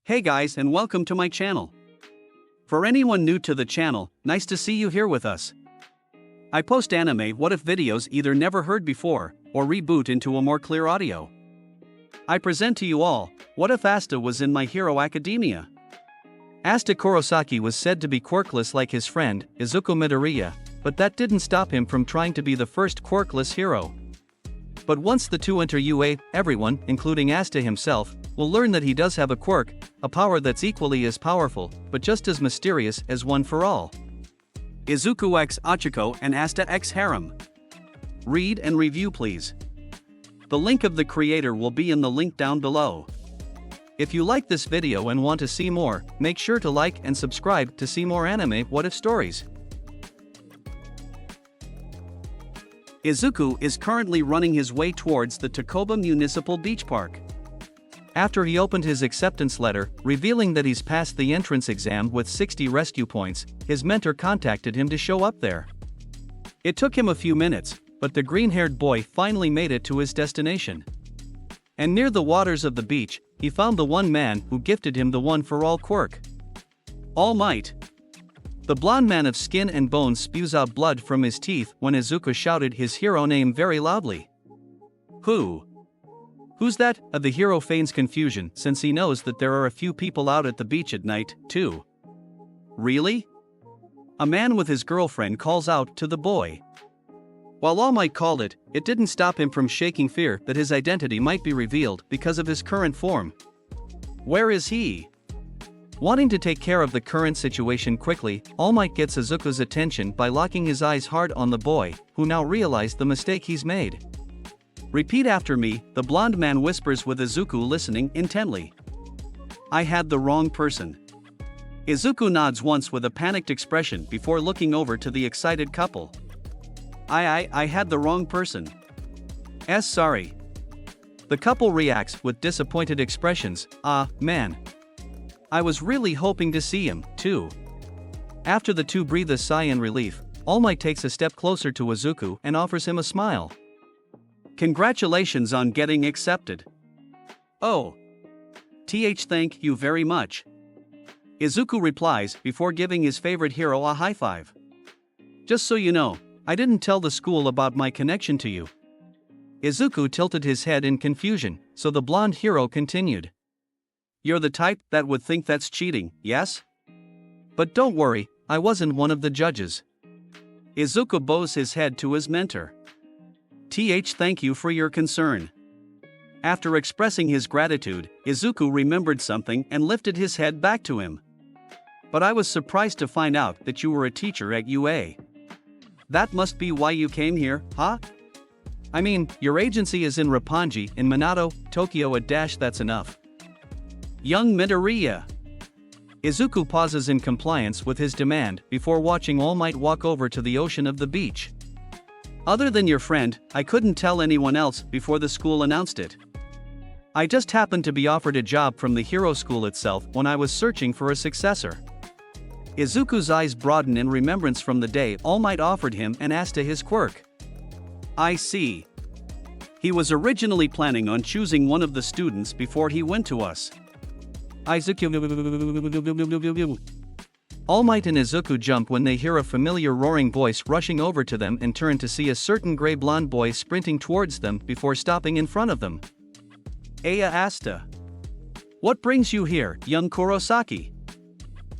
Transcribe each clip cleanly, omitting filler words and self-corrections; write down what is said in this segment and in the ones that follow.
Hey guys, and welcome to my channel. For anyone new to the channel, nice to see you here with us. I post anime what if videos either never heard before, or reboot into a more clear audio. I present to you all, what if Asta was in My Hero Academia? Asta Kurosaki was said to be quirkless like his friend, Izuku Midoriya, but that didn't stop him from trying to be the first quirkless hero. But once the two enter UA, everyone, including Asta himself, will learn that he does have a quirk, a power that's equally as powerful, but just as mysterious as One for All. Izuku x Achiko and Asta x Harem. Read and review please. The link of the creator will be in the link down below. If you like this video and want to see more, make sure to like and subscribe to see more anime what if stories. Izuku is currently running his way towards the Takoba Municipal Beach Park. After he opened his acceptance letter, revealing that he's passed the entrance exam with 60 rescue points, his mentor contacted him to show up there. It took him a few minutes, but the green-haired boy finally made it to his destination. And near the waters of the beach, he found the one man who gifted him the One for All quirk. All Might. The blonde man of skin and bones spews out blood from his teeth when Izuku shouted his hero name very loudly. Who? Who's that? The hero feigns confusion since he knows that there are a few people out at the beach at night, too. Really? A man with his girlfriend calls out to the boy. While All Might called it, it didn't stop him from shaking fear that his identity might be revealed because of his current form. Where is he? Wanting to take care of the current situation quickly, All Might gets Izuku's attention by locking his eyes hard on the boy, who now realized the mistake he's made. Repeat after me, the blonde man whispers with Izuku listening intently. I had the wrong person. Izuku nods once with a panicked expression before looking over to the excited couple. I had the wrong person. Sorry. The couple reacts with disappointed expressions. Man. I was really hoping to see him, too. After the two breathe a sigh in relief, All Might takes a step closer to Izuku and offers him a smile. Congratulations on getting accepted. Oh. Thank you very much. Izuku replies before giving his favorite hero a high five. Just so you know, I didn't tell the school about my connection to you. Izuku tilted his head in confusion, so the blonde hero continued. You're the type that would think that's cheating, yes? But don't worry, I wasn't one of the judges. Izuku bows his head to his mentor. Thank you for your concern. After expressing his gratitude, Izuku remembered something and lifted his head back to him. But I was surprised to find out that you were a teacher at UA. That must be why you came here, huh? I mean, your agency is in Roppongi, in Minato, Tokyo. That's enough. Young Midoriya. Izuku pauses in compliance with his demand before watching All Might walk over to the ocean of the beach. Other than your friend, I couldn't tell anyone else before the school announced it. I just happened to be offered a job from the hero school itself when I was searching for a successor. Izuku's eyes broaden in remembrance from the day All Might offered him and Asta his quirk. I see. He was originally planning on choosing one of the students before he went to us. Izuku. All Might and Izuku jump when they hear a familiar roaring voice rushing over to them and turn to see a certain gray blonde boy sprinting towards them before stopping in front of them. Asta. What brings you here, young Kurosaki?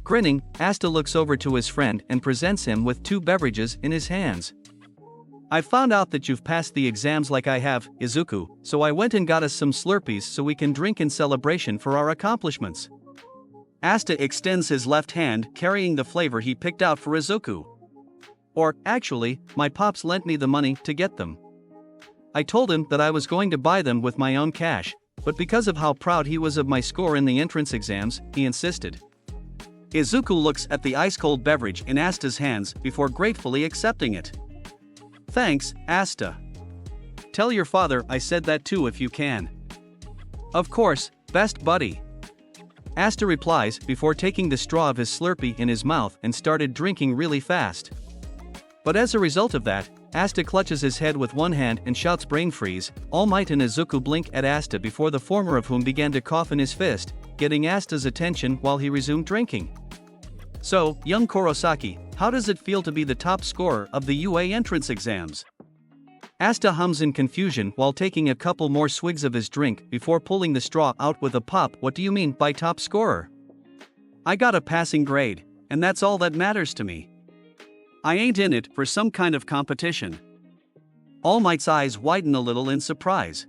Grinning, Asta looks over to his friend and presents him with two beverages in his hands. I found out that you've passed the exams like I have, Izuku, so I went and got us some Slurpees so we can drink in celebration for our accomplishments. Asta extends his left hand carrying the flavor he picked out for Izuku. Or, actually, my pops lent me the money to get them. I told him that I was going to buy them with my own cash, but because of how proud he was of my score in the entrance exams, he insisted. Izuku looks at the ice-cold beverage in Asta's hands before gratefully accepting it. Thanks, Asta. Tell your father I said that too if you can. Of course, best buddy. Asta replies before taking the straw of his Slurpee in his mouth and started drinking really fast. But as a result of that, Asta clutches his head with one hand and shouts brain freeze. All Might and Izuku blink at Asta before the former of whom began to cough in his fist, getting Asta's attention while he resumed drinking. So, young Kurosaki, how does it feel to be the top scorer of the UA entrance exams? Asta hums in confusion while taking a couple more swigs of his drink before pulling the straw out with a pop. What do you mean by top scorer? I got a passing grade, and that's all that matters to me. I ain't in it for some kind of competition. All Might's eyes widen a little in surprise.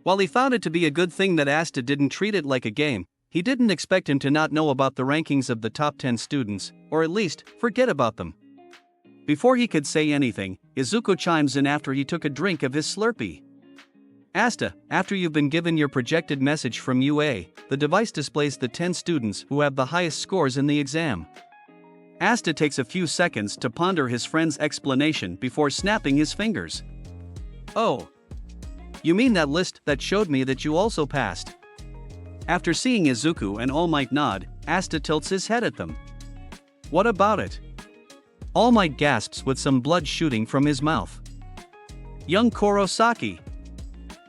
While he found it to be a good thing that Asta didn't treat it like a game, he didn't expect him to not know about the rankings of the top 10 students, or at least, forget about them. Before he could say anything, Izuku chimes in after he took a drink of his Slurpee. Asta, after you've been given your projected message from UA, the device displays the 10 students who have the highest scores in the exam. Asta takes a few seconds to ponder his friend's explanation before snapping his fingers. Oh. You mean that list that showed me that you also passed? After seeing Izuku and All Might nod, Asta tilts his head at them. What about it? All Might gasps with some blood shooting from his mouth. Young Kurosaki.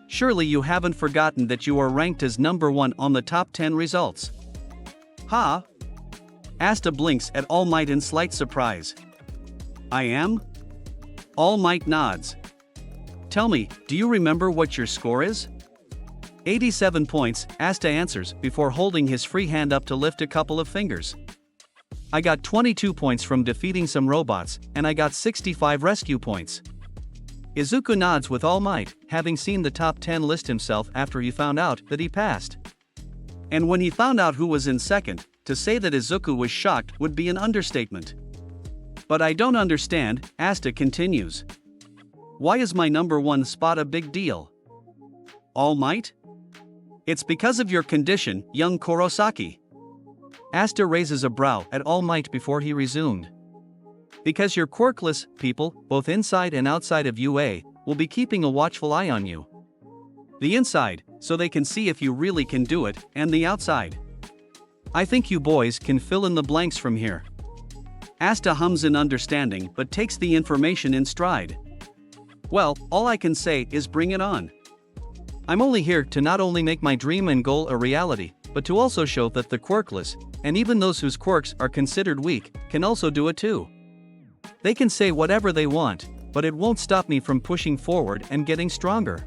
Surely you haven't forgotten that you are ranked as number 1 on the top 10 results. Huh? Asta blinks at All Might in slight surprise. I am? All Might nods. Tell me, do you remember what your score is? 87 points, Asta answers before holding his free hand up to lift a couple of fingers. I got 22 points from defeating some robots, and I got 65 rescue points. Izuku nods with all might, having seen the top 10 list himself after he found out that he passed. And when he found out who was in second, to say that Izuku was shocked would be an understatement. But I don't understand, Asta continues. Why is my number 1 spot a big deal? All Might? It's because of your condition, young Kurosaki. Asta raises a brow at All Might before he resumed. Because you're quirkless, people, both inside and outside of UA, will be keeping a watchful eye on you. The inside, so they can see if you really can do it, and the outside. I think you boys can fill in the blanks from here. Asta hums in understanding but takes the information in stride. Well, all I can say is bring it on. I'm only here to not only make my dream and goal a reality, but to also show that the quirkless, and even those whose quirks are considered weak, can also do it too. They can say whatever they want, but it won't stop me from pushing forward and getting stronger.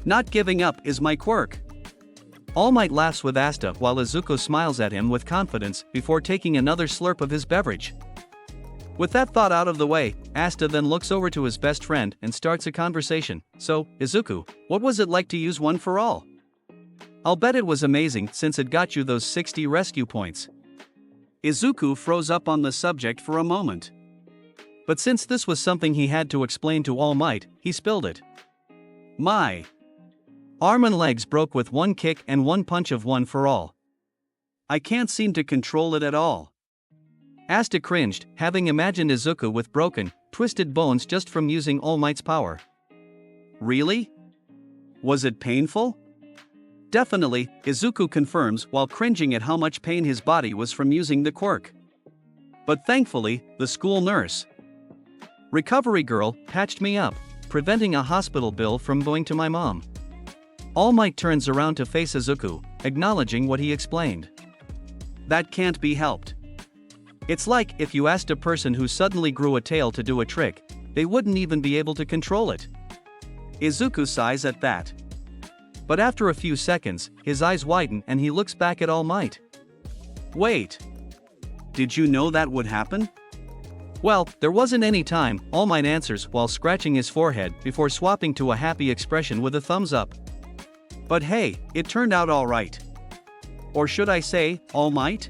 Not giving up is my quirk. All Might laughs with Asta while Izuku smiles at him with confidence before taking another slurp of his beverage. With that thought out of the way, Asta then looks over to his best friend and starts a conversation. So, Izuku, what was it like to use One for All? I'll bet it was amazing since it got you those 60 rescue points. Izuku froze up on the subject for a moment. But since this was something he had to explain to All Might, he spilled it. My arm and legs broke with one kick and one punch of One for All. I can't seem to control it at all. Asta cringed, having imagined Izuku with broken, twisted bones just from using All Might's power. Really? Was it painful? Definitely, Izuku confirms while cringing at how much pain his body was from using the quirk. But thankfully, the school nurse, recovery girl, patched me up, preventing a hospital bill from going to my mom. All Might turns around to face Izuku, acknowledging what he explained. That can't be helped. It's like if you asked a person who suddenly grew a tail to do a trick, they wouldn't even be able to control it. Izuku sighs at that. But after a few seconds, his eyes widen and he looks back at All Might. Wait. Did you know that would happen? Well, there wasn't any time, All Might answers while scratching his forehead before swapping to a happy expression with a thumbs up. But hey, it turned out alright. Or should I say, All Might?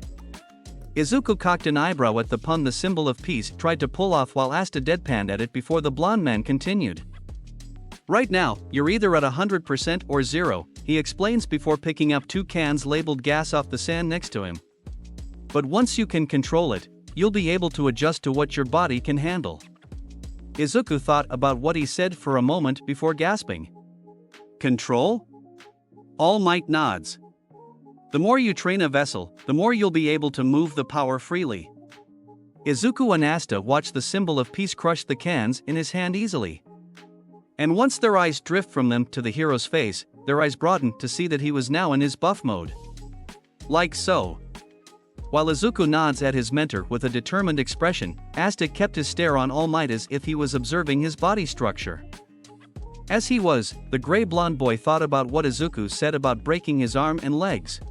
Izuku cocked an eyebrow at the pun the symbol of peace tried to pull off while Asta deadpanned at it before the blonde man continued. Right now, you're either at 100% or 0, he explains before picking up 2 cans labeled gas off the sand next to him. But once you can control it, you'll be able to adjust to what your body can handle. Izuku thought about what he said for a moment before gasping. Control? All Might nods. The more you train a vessel, the more you'll be able to move the power freely. Izuku and Asta watch the symbol of peace crush the cans in his hand easily. And once their eyes drift from them to the hero's face, their eyes broaden to see that he was now in his buff mode. Like so. While Izuku nods at his mentor with a determined expression, Asta kept his stare on All Might as if he was observing his body structure. As he was, the gray blonde boy thought about what Izuku said about breaking his arm and legs.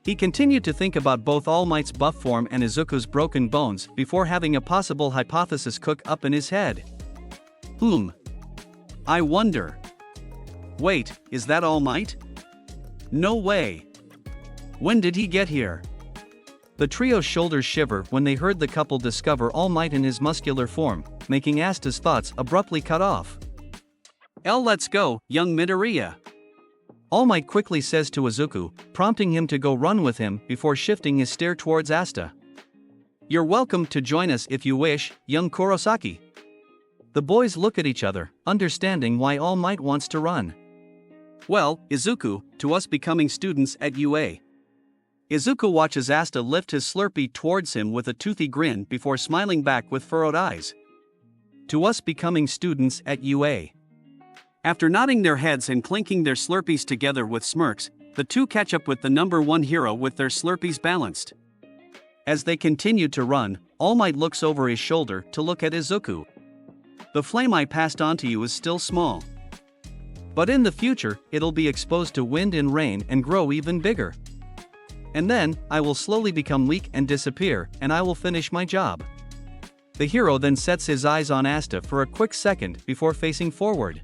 He continued to think about both All Might's buff form and Izuku's broken bones before having a possible hypothesis cook up in his head. I wonder. Wait, is that All Might? No way. When did he get here? The trio's shoulders shiver when they heard the couple discover All Might in his muscular form, making Asta's thoughts abruptly cut off. Let's go, young Midoriya. All Might quickly says to Izuku, prompting him to go run with him before shifting his stare towards Asta. You're welcome to join us if you wish, young Kurosaki. The boys look at each other, understanding why All Might wants to run. Well, Izuku, to us becoming students at UA. Izuku watches Asta lift his Slurpee towards him with a toothy grin before smiling back with furrowed eyes. To us becoming students at UA. After nodding their heads and clinking their Slurpees together with smirks, the two catch up with the number one hero with their Slurpees balanced. As they continue to run, All Might looks over his shoulder to look at Izuku. The flame I passed on to you is still small. But in the future, it'll be exposed to wind and rain and grow even bigger. And then, I will slowly become weak and disappear, and I will finish my job. The hero then sets his eyes on Asta for a quick second before facing forward.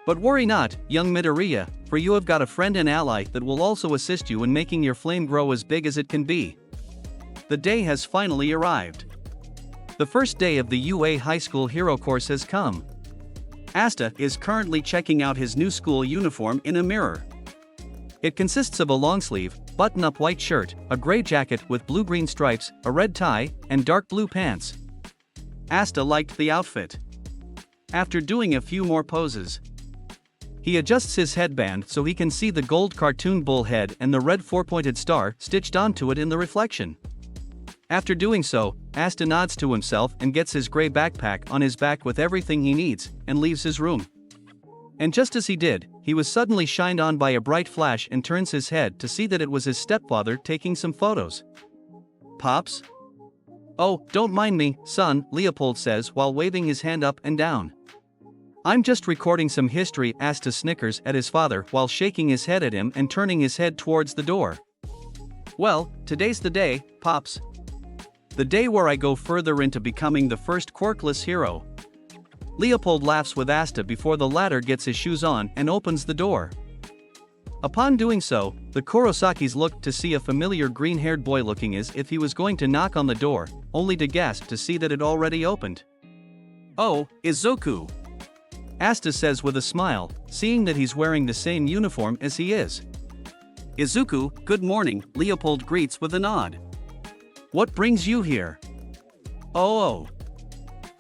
But worry not, young Midoriya, for you have got a friend and ally that will also assist you in making your flame grow as big as it can be. The day has finally arrived. The first day of the UA High School Hero course has come. Asta is currently checking out his new school uniform in a mirror. It consists of a long-sleeve, button-up white shirt, a gray jacket with blue-green stripes, a red tie, and dark blue pants. Asta liked the outfit. After doing a few more poses, he adjusts his headband so he can see the gold cartoon bull head and the red four-pointed star stitched onto it in the reflection. After doing so, Asta nods to himself and gets his gray backpack on his back with everything he needs, and leaves his room. And just as he did, he was suddenly shined on by a bright flash and turns his head to see that it was his stepfather taking some photos. Pops? Oh, don't mind me, son, Leopold says while waving his hand up and down. I'm just recording some history, Asta snickers at his father while shaking his head at him and turning his head towards the door. Well, today's the day, Pops. The day where I go further into becoming the first quirkless hero. Leopold laughs with Asta before the latter gets his shoes on and opens the door. Upon doing so, the Kurosakis look to see a familiar green-haired boy looking as if he was going to knock on the door, only to gasp to see that it already opened. Oh, Izuku! Asta says with a smile, seeing that he's wearing the same uniform as he is. Izuku, good morning, Leopold greets with a nod. What brings you here? Oh.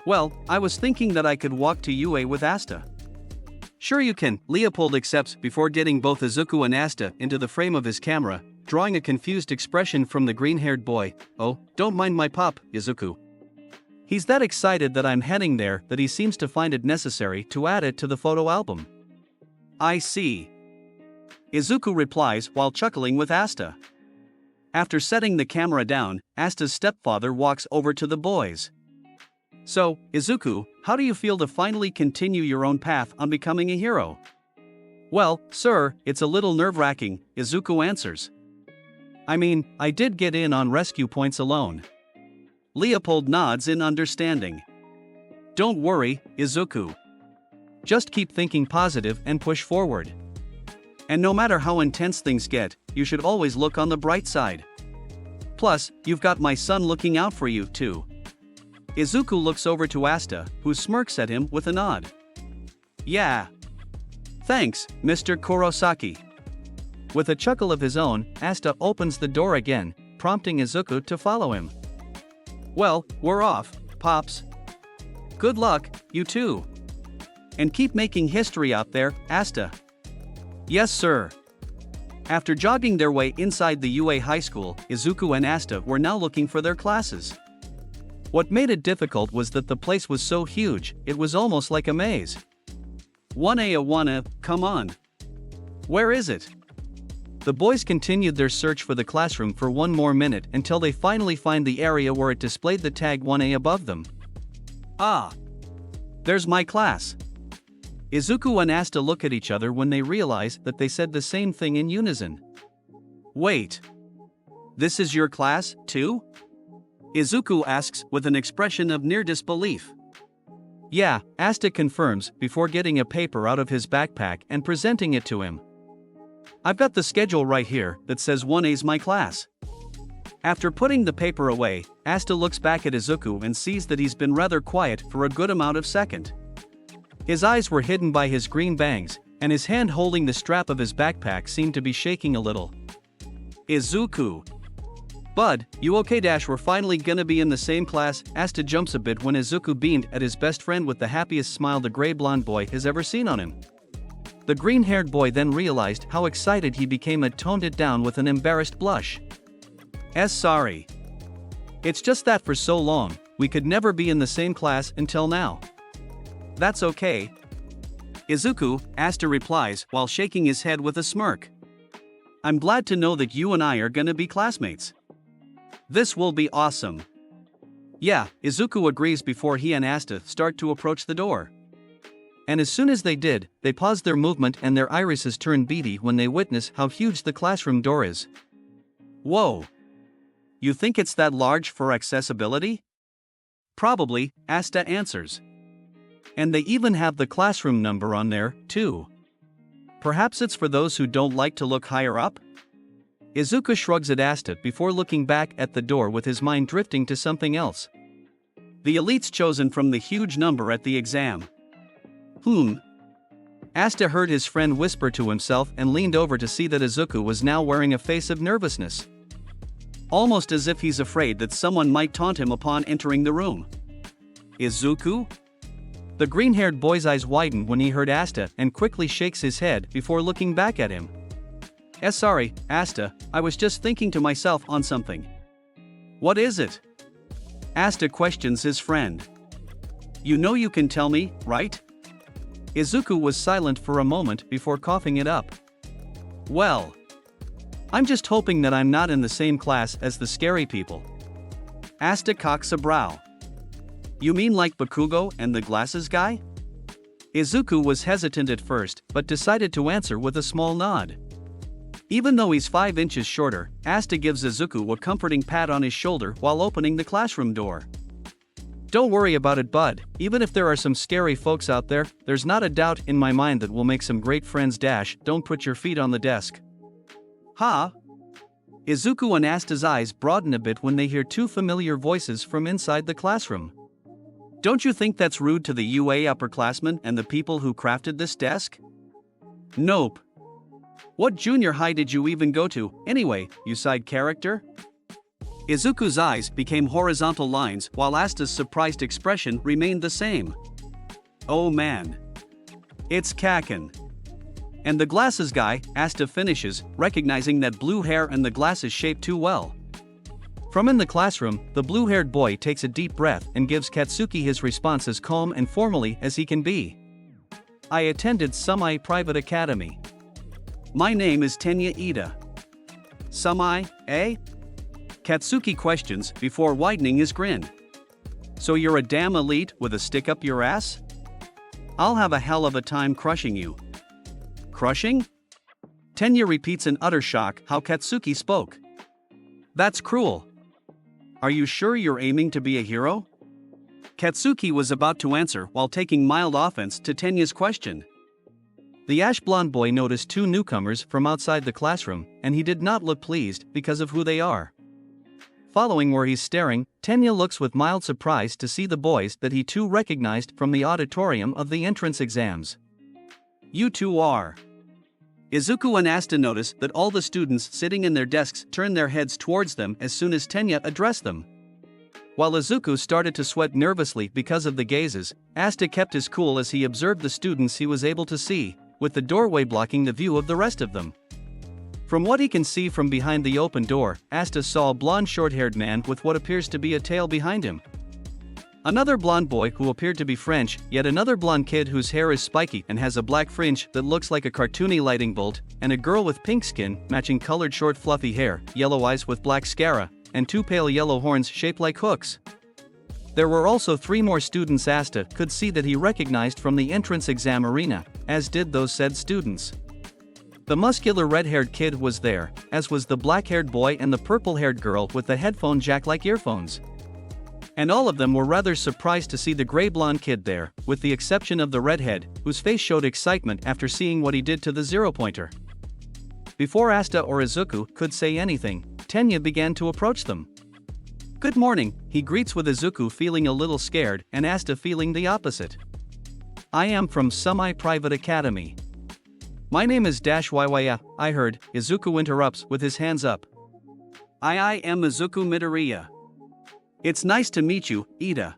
Well, I was thinking that I could walk to UA with Asta. Sure you can, Leopold accepts before getting both Izuku and Asta into the frame of his camera, drawing a confused expression from the green-haired boy. Oh, don't mind my pop, Izuku. He's that excited that I'm heading there that he seems to find it necessary to add it to the photo album. I see. Izuku replies while chuckling with Asta. After setting the camera down, Asta's stepfather walks over to the boys. So, Izuku, how do you feel to finally continue your own path on becoming a hero? Well, sir, it's a little nerve-wracking, Izuku answers. I mean, I did get in on rescue points alone. Leopold nods in understanding. Don't worry, Izuku. Just keep thinking positive and push forward. And no matter how intense things get, you should always look on the bright side. Plus, you've got my son looking out for you, too. Izuku looks over to Asta, who smirks at him with a nod. Yeah. Thanks, Mr. Kurosaki. With a chuckle of his own, Asta opens the door again, prompting Izuku to follow him. Well, we're off, Pops. Good luck, you too. And keep making history out there, Asta. Yes, sir. After jogging their way inside the UA High School, Izuku and Asta were now looking for their classes. What made it difficult was that the place was so huge, it was almost like a maze. 1A, come on. Where is it? The boys continued their search for the classroom for one more minute until they finally find the area where it displayed the tag 1A above them. Ah! There's my class. Izuku and Asta look at each other when they realize that they said the same thing in unison. Wait. This is your class, too? Izuku asks with an expression of near disbelief. Yeah, Asta confirms before getting a paper out of his backpack and presenting it to him. I've got the schedule right here that says 1A's my class. After putting the paper away, Asta looks back at Izuku and sees that he's been rather quiet for a good amount of second. His eyes were hidden by his green bangs, and his hand holding the strap of his backpack seemed to be shaking a little. Izuku. Bud, you okay? We're finally gonna be in the same class. Asta jumps a bit when Izuku beamed at his best friend with the happiest smile the gray blonde boy has ever seen on him. The green-haired boy then realized how excited he became and toned it down with an embarrassed blush. Sorry. It's just that for so long, we could never be in the same class until now. That's okay. Izuku, Asta replies while shaking his head with a smirk. I'm glad to know that you and I are gonna be classmates. This will be awesome. Yeah, Izuku agrees before he and Asta start to approach the door. And as soon as they did, they pause their movement and their irises turn beady when they witness how huge the classroom door is. Whoa! You think it's that large for accessibility? Probably, Asta answers. And they even have the classroom number on there, too. Perhaps it's for those who don't like to look higher up? Izuku shrugs at Asta before looking back at the door with his mind drifting to something else. The elites chosen from the huge number at the exam. Asta heard his friend whisper to himself and leaned over to see that Izuku was now wearing a face of nervousness. Almost as if he's afraid that someone might taunt him upon entering the room. Izuku? The green-haired boy's eyes widen when he heard Asta and quickly shakes his head before looking back at him. Sorry, Asta, I was just thinking to myself on something. What is it? Asta questions his friend. You know you can tell me, right? Izuku was silent for a moment before coughing it up. Well, I'm just hoping that I'm not in the same class as the scary people. Asta cocks a brow. You mean like Bakugo and the glasses guy? Izuku was hesitant at first, but decided to answer with a small nod. Even though he's 5 inches shorter, Asta gives Izuku a comforting pat on his shoulder while opening the classroom door. Don't worry about it, bud. Even if there are some scary folks out there, there's not a doubt in my mind that we'll make some great friends. Don't put your feet on the desk. Ha! Izuku and Asta's eyes broaden a bit when they hear 2 familiar voices from inside the classroom. Don't you think that's rude to the UA upperclassmen and the people who crafted this desk? Nope. What junior high did you even go to, anyway, you side character? Izuku's eyes became horizontal lines while Asta's surprised expression remained the same. Oh man. It's Kaken. And the glasses guy, Asta finishes, recognizing that blue hair and the glasses shape too well. From in the classroom, the blue-haired boy takes a deep breath and gives Katsuki his response as calm and formally as he can be. I attended semi-private academy. My name is Tenya Ida. Semi, eh? Katsuki questions before widening his grin. So you're a damn elite with a stick up your ass? I'll have a hell of a time crushing you. Crushing? Tenya repeats in utter shock how Katsuki spoke. That's cruel. Are you sure you're aiming to be a hero? Katsuki was about to answer while taking mild offense to Tenya's question. The ash-blonde boy noticed 2 newcomers from outside the classroom, and he did not look pleased because of who they are. Following where he's staring, Tenya looks with mild surprise to see the boys that he too recognized from the auditorium of the entrance exams. You two are. Izuku and Asta notice that all the students sitting in their desks turn their heads towards them as soon as Tenya addressed them. While Izuku started to sweat nervously because of the gazes, Asta kept his cool as he observed the students he was able to see, with the doorway blocking the view of the rest of them. From what he can see from behind the open door, Asta saw a blonde short-haired man with what appears to be a tail behind him. Another blonde boy who appeared to be French, yet another blonde kid whose hair is spiky and has a black fringe that looks like a cartoony lightning bolt, and a girl with pink skin, matching colored short fluffy hair, yellow eyes with black scara, and 2 pale yellow horns shaped like hooks. There were also 3 more students Asta could see that he recognized from the entrance exam arena, as did those said students. The muscular red-haired kid was there, as was the black-haired boy and the purple-haired girl with the headphone jack-like earphones. And all of them were rather surprised to see the gray-blonde kid there, with the exception of the redhead, whose face showed excitement after seeing what he did to the zero-pointer. Before Asta or Izuku could say anything, Tenya began to approach them. "Good morning," he greets with Izuku feeling a little scared and Asta feeling the opposite. "I am from Semi-Private Academy." "My name is YYA, I heard," Izuku interrupts with his hands up. I am Izuku Midoriya. "It's nice to meet you, Ida."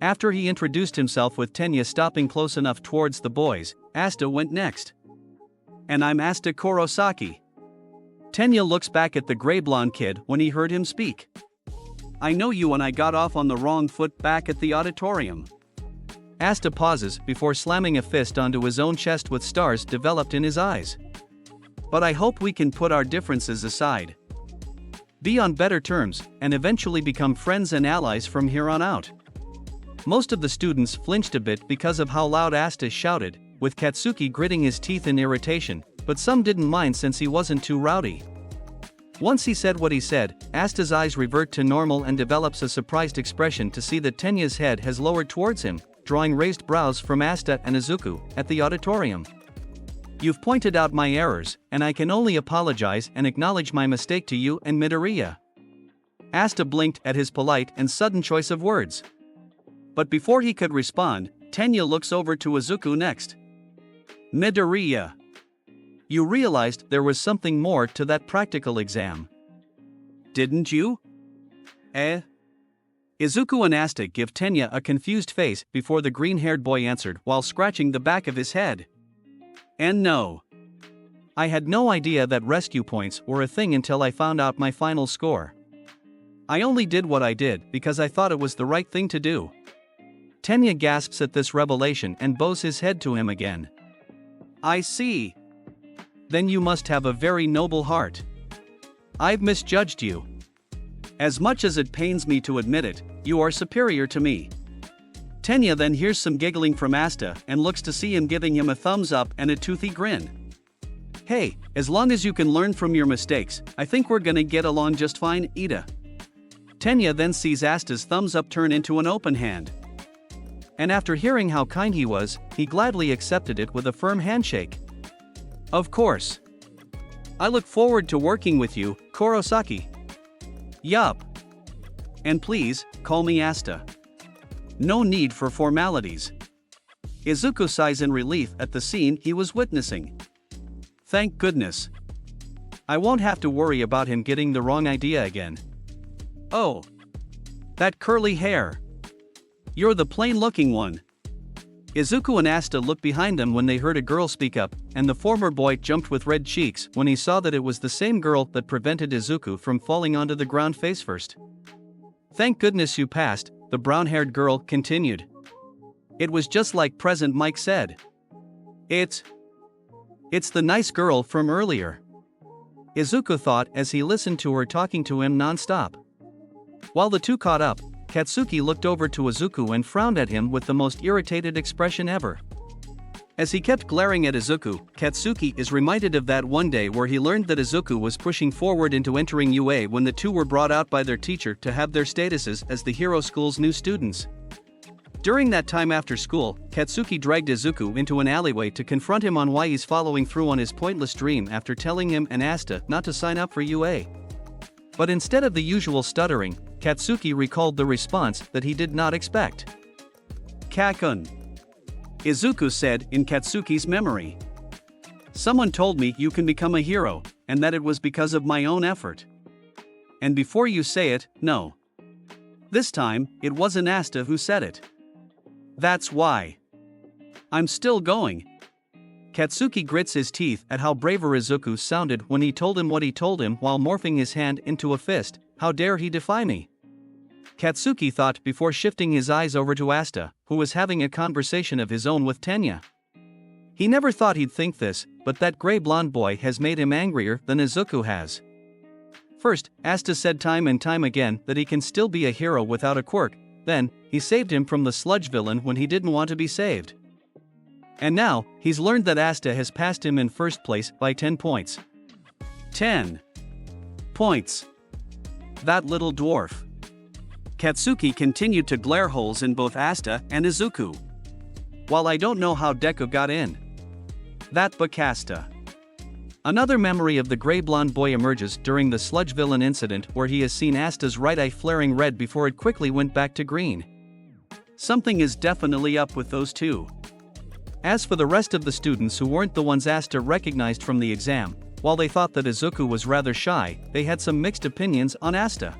After he introduced himself with Tenya stopping close enough towards the boys, Asta went next. "And I'm Asta Kurosaki." Tenya looks back at the gray-blonde kid when he heard him speak. "I know you and I got off on the wrong foot back at the auditorium." Asta pauses before slamming a fist onto his own chest with stars developed in his eyes. "But I hope we can put our differences aside. Be on better terms, and eventually become friends and allies from here on out." Most of the students flinched a bit because of how loud Asta shouted, with Katsuki gritting his teeth in irritation, but some didn't mind since he wasn't too rowdy. Once he said what he said, Asta's eyes revert to normal and develops a surprised expression to see that Tenya's head has lowered towards him, drawing raised brows from Asta and Izuku at the auditorium. "You've pointed out my errors, and I can only apologize and acknowledge my mistake to you and Midoriya." Asta blinked at his polite and sudden choice of words. But before he could respond, Tenya looks over to Izuku next. "Midoriya, you realized there was something more to that practical exam, didn't you?" Izuku and Asta give Tenya a confused face before the green-haired boy answered while scratching the back of his head. "And no. I had no idea that rescue points were a thing until I found out my final score. I only did what I did because I thought it was the right thing to do." Tenya gasps at this revelation and bows his head to him again. "I see. Then you must have a very noble heart. I've misjudged you. As much as it pains me to admit it, you are superior to me." Tenya then hears some giggling from Asta and looks to see him giving him a thumbs up and a toothy grin. "Hey, as long as you can learn from your mistakes, I think we're gonna get along just fine, Ida." Tenya then sees Asta's thumbs up turn into an open hand. And after hearing how kind he was, he gladly accepted it with a firm handshake. "Of course. I look forward to working with you, Kurosaki." "Yup. And please, call me Asta. No need for formalities." Izuku sighs in relief at the scene he was witnessing. "Thank goodness. I won't have to worry about him getting the wrong idea again." "Oh. That curly hair. You're the plain-looking one." Izuku and Asta looked behind them when they heard a girl speak up, and the former boy jumped with red cheeks when he saw that it was the same girl that prevented Izuku from falling onto the ground face first. "Thank goodness you passed," the brown-haired girl continued. "It was just like Present Mike said. It's the nice girl from earlier." Izuku thought as he listened to her talking to him non-stop. While the two caught up, Katsuki looked over to Izuku and frowned at him with the most irritated expression ever. As he kept glaring at Izuku, Katsuki is reminded of that one day where he learned that Izuku was pushing forward into entering UA when the two were brought out by their teacher to have their statuses as the hero school's new students. During that time after school, Katsuki dragged Izuku into an alleyway to confront him on why he's following through on his pointless dream after telling him and Asta not to sign up for UA. But instead of the usual stuttering, Katsuki recalled the response that he did not expect. "Kakun," Izuku said in Katsuki's memory. "Someone told me you can become a hero, and that it was because of my own effort. And before you say it, no. This time, it wasn't Asta who said it. That's why. I'm still going." Katsuki grits his teeth at how braver Izuku sounded when he told him what he told him while morphing his hand into a fist. "How dare he defy me? Katsuki thought before shifting his eyes over to Asta, who was having a conversation of his own with Tenya. He never thought he'd think this, but that gray blonde boy has made him angrier than Izuku has. First, Asta said time and time again that he can still be a hero without a quirk, then, he saved him from the sludge villain when he didn't want to be saved. And now, he's learned that Asta has passed him in first place by 10 points. 10 points. That little dwarf. Katsuki continued to glare holes in both Asta and Izuku. While I don't know how Deku got in. That Bakasta. Another memory of the gray blonde boy emerges during the sludge villain incident where he has seen Asta's right eye flaring red before it quickly went back to green. Something is definitely up with those two. As for the rest of the students who weren't the ones Asta recognized from the exam, while they thought that Izuku was rather shy, they had some mixed opinions on Asta.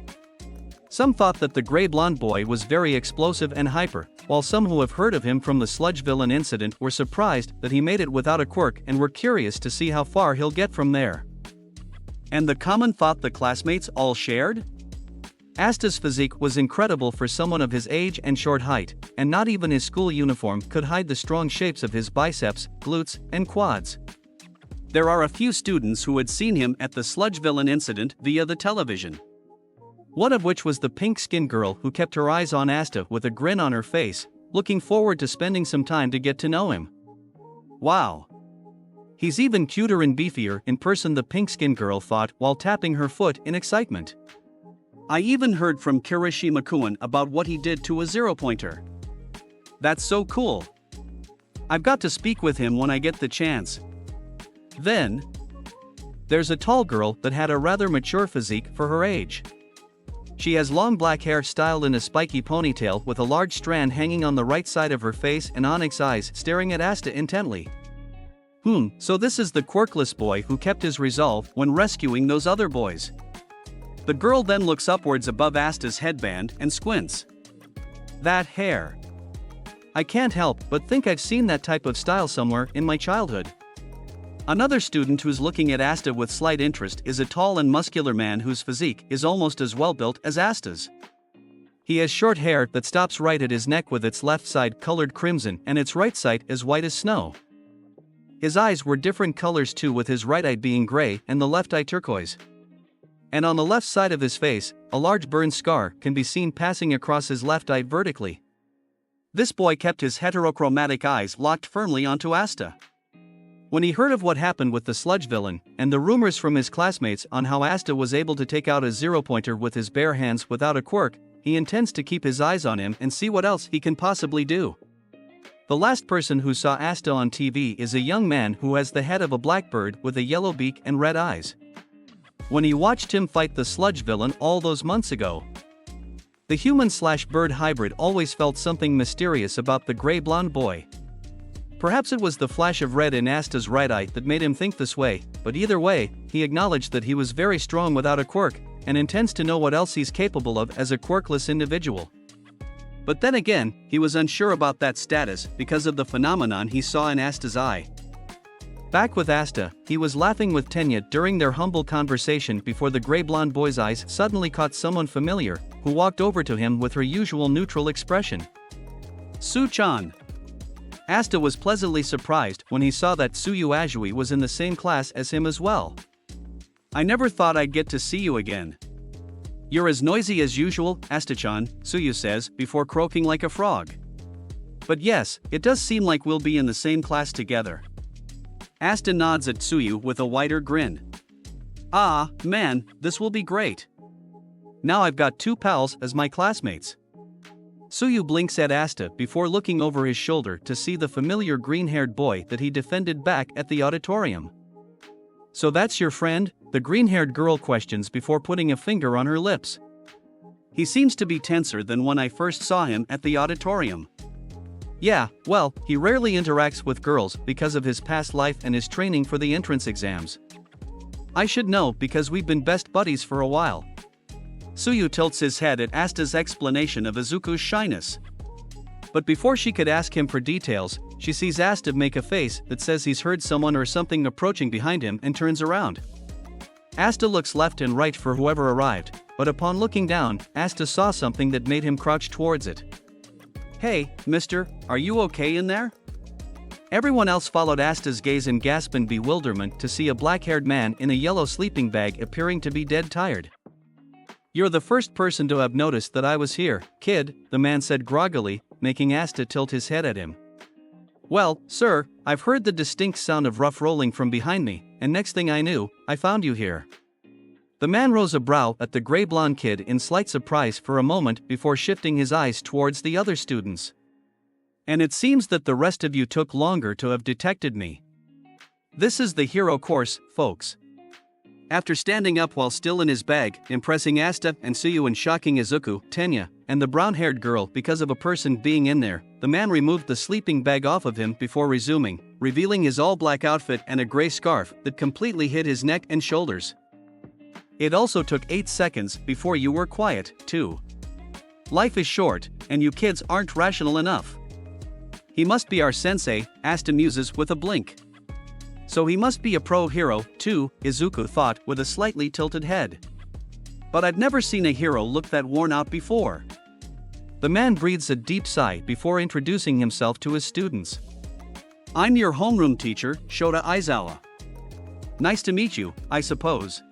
Some thought that the gray blonde boy was very explosive and hyper, while some who have heard of him from the sludge villain incident were surprised that he made it without a quirk and were curious to see how far he'll get from there. And the common thought the classmates all shared? Asta's physique was incredible for someone of his age and short height, and not even his school uniform could hide the strong shapes of his biceps, glutes, and quads. There are a few students who had seen him at the sludge villain incident via the television. One of which was the pink-skinned girl who kept her eyes on Asta with a grin on her face, looking forward to spending some time to get to know him. Wow. He's even cuter and beefier in person, the pink-skinned girl thought while tapping her foot in excitement. I even heard from Kirishima-kun about what he did to a zero-pointer. That's so cool. I've got to speak with him when I get the chance. Then, there's a tall girl that had a rather mature physique for her age. She has long black hair styled in a spiky ponytail with a large strand hanging on the right side of her face and onyx eyes staring at Asta intently. So this is the quirkless boy who kept his resolve when rescuing those other boys. The girl then looks upwards above Asta's headband and squints. That hair. I can't help but think I've seen that type of style somewhere in my childhood. Another student who's looking at Asta with slight interest is a tall and muscular man whose physique is almost as well built as Asta's. He has short hair that stops right at his neck with its left side colored crimson and its right side as white as snow. His eyes were different colors too, with his right eye being gray and the left eye turquoise. And on the left side of his face, a large burn scar can be seen passing across his left eye vertically. This boy kept his heterochromatic eyes locked firmly onto Asta. When he heard of what happened with the sludge villain, and the rumors from his classmates on how Asta was able to take out a zero-pointer with his bare hands without a quirk, he intends to keep his eyes on him and see what else he can possibly do. The last person who saw Asta on TV is a young man who has the head of a blackbird with a yellow beak and red eyes. When he watched him fight the sludge villain all those months ago, the human/bird hybrid always felt something mysterious about the gray blonde boy. Perhaps it was the flash of red in Asta's right eye that made him think this way, but either way, he acknowledged that he was very strong without a quirk, and intends to know what else he's capable of as a quirkless individual. But then again, he was unsure about that status because of the phenomenon he saw in Asta's eye. Back with Asta, he was laughing with Tenya during their humble conversation before the gray blonde boy's eyes suddenly caught someone familiar, who walked over to him with her usual neutral expression. Su-chan. Asta was pleasantly surprised when he saw that Tsuyu Ajui was in the same class as him as well. I never thought I'd get to see you again. You're as noisy as usual, Asta-chan, Tsuyu says, before croaking like a frog. But yes, it does seem like we'll be in the same class together. Asta nods at Tsuyu with a wider grin. Ah, man, this will be great. Now I've got two pals as my classmates. Tsuyu blinks at Asta before looking over his shoulder to see the familiar green-haired boy that he defended back at the auditorium. So that's your friend? The green-haired girl questions before putting a finger on her lips. He seems to be tenser than when I first saw him at the auditorium. Yeah, well, he rarely interacts with girls because of his past life and his training for the entrance exams. I should know because we've been best buddies for a while. Tsuyu tilts his head at Asta's explanation of Izuku's shyness. But before she could ask him for details, she sees Asta make a face that says he's heard someone or something approaching behind him and turns around. Asta looks left and right for whoever arrived, but upon looking down, Asta saw something that made him crouch towards it. "Hey, mister, are you okay in there?" Everyone else followed Asta's gaze in gasp and bewilderment to see a black-haired man in a yellow sleeping bag appearing to be dead tired. "You're the first person to have noticed that I was here, kid," the man said groggily, making Asta tilt his head at him. "Well, sir, I've heard the distinct sound of rough rolling from behind me, and next thing I knew, I found you here." The man rose a brow at the gray-blonde kid in slight surprise for a moment before shifting his eyes towards the other students. "And it seems that the rest of you took longer to have detected me. This is the hero course, folks." After standing up while still in his bag, impressing Asta and Suyu and shocking Izuku, Tenya, and the brown-haired girl because of a person being in there, the man removed the sleeping bag off of him before resuming, revealing his all-black outfit and a gray scarf that completely hid his neck and shoulders. "It also took 8 seconds before you were quiet, too. Life is short, and you kids aren't rational enough." "He must be our sensei," Asta muses with a blink. "So he must be a pro-hero, too," Izuku thought with a slightly tilted head. "But I've never seen a hero look that worn out before." The man breathes a deep sigh before introducing himself to his students. "I'm your homeroom teacher, Shota Aizawa. Nice to meet you, I suppose."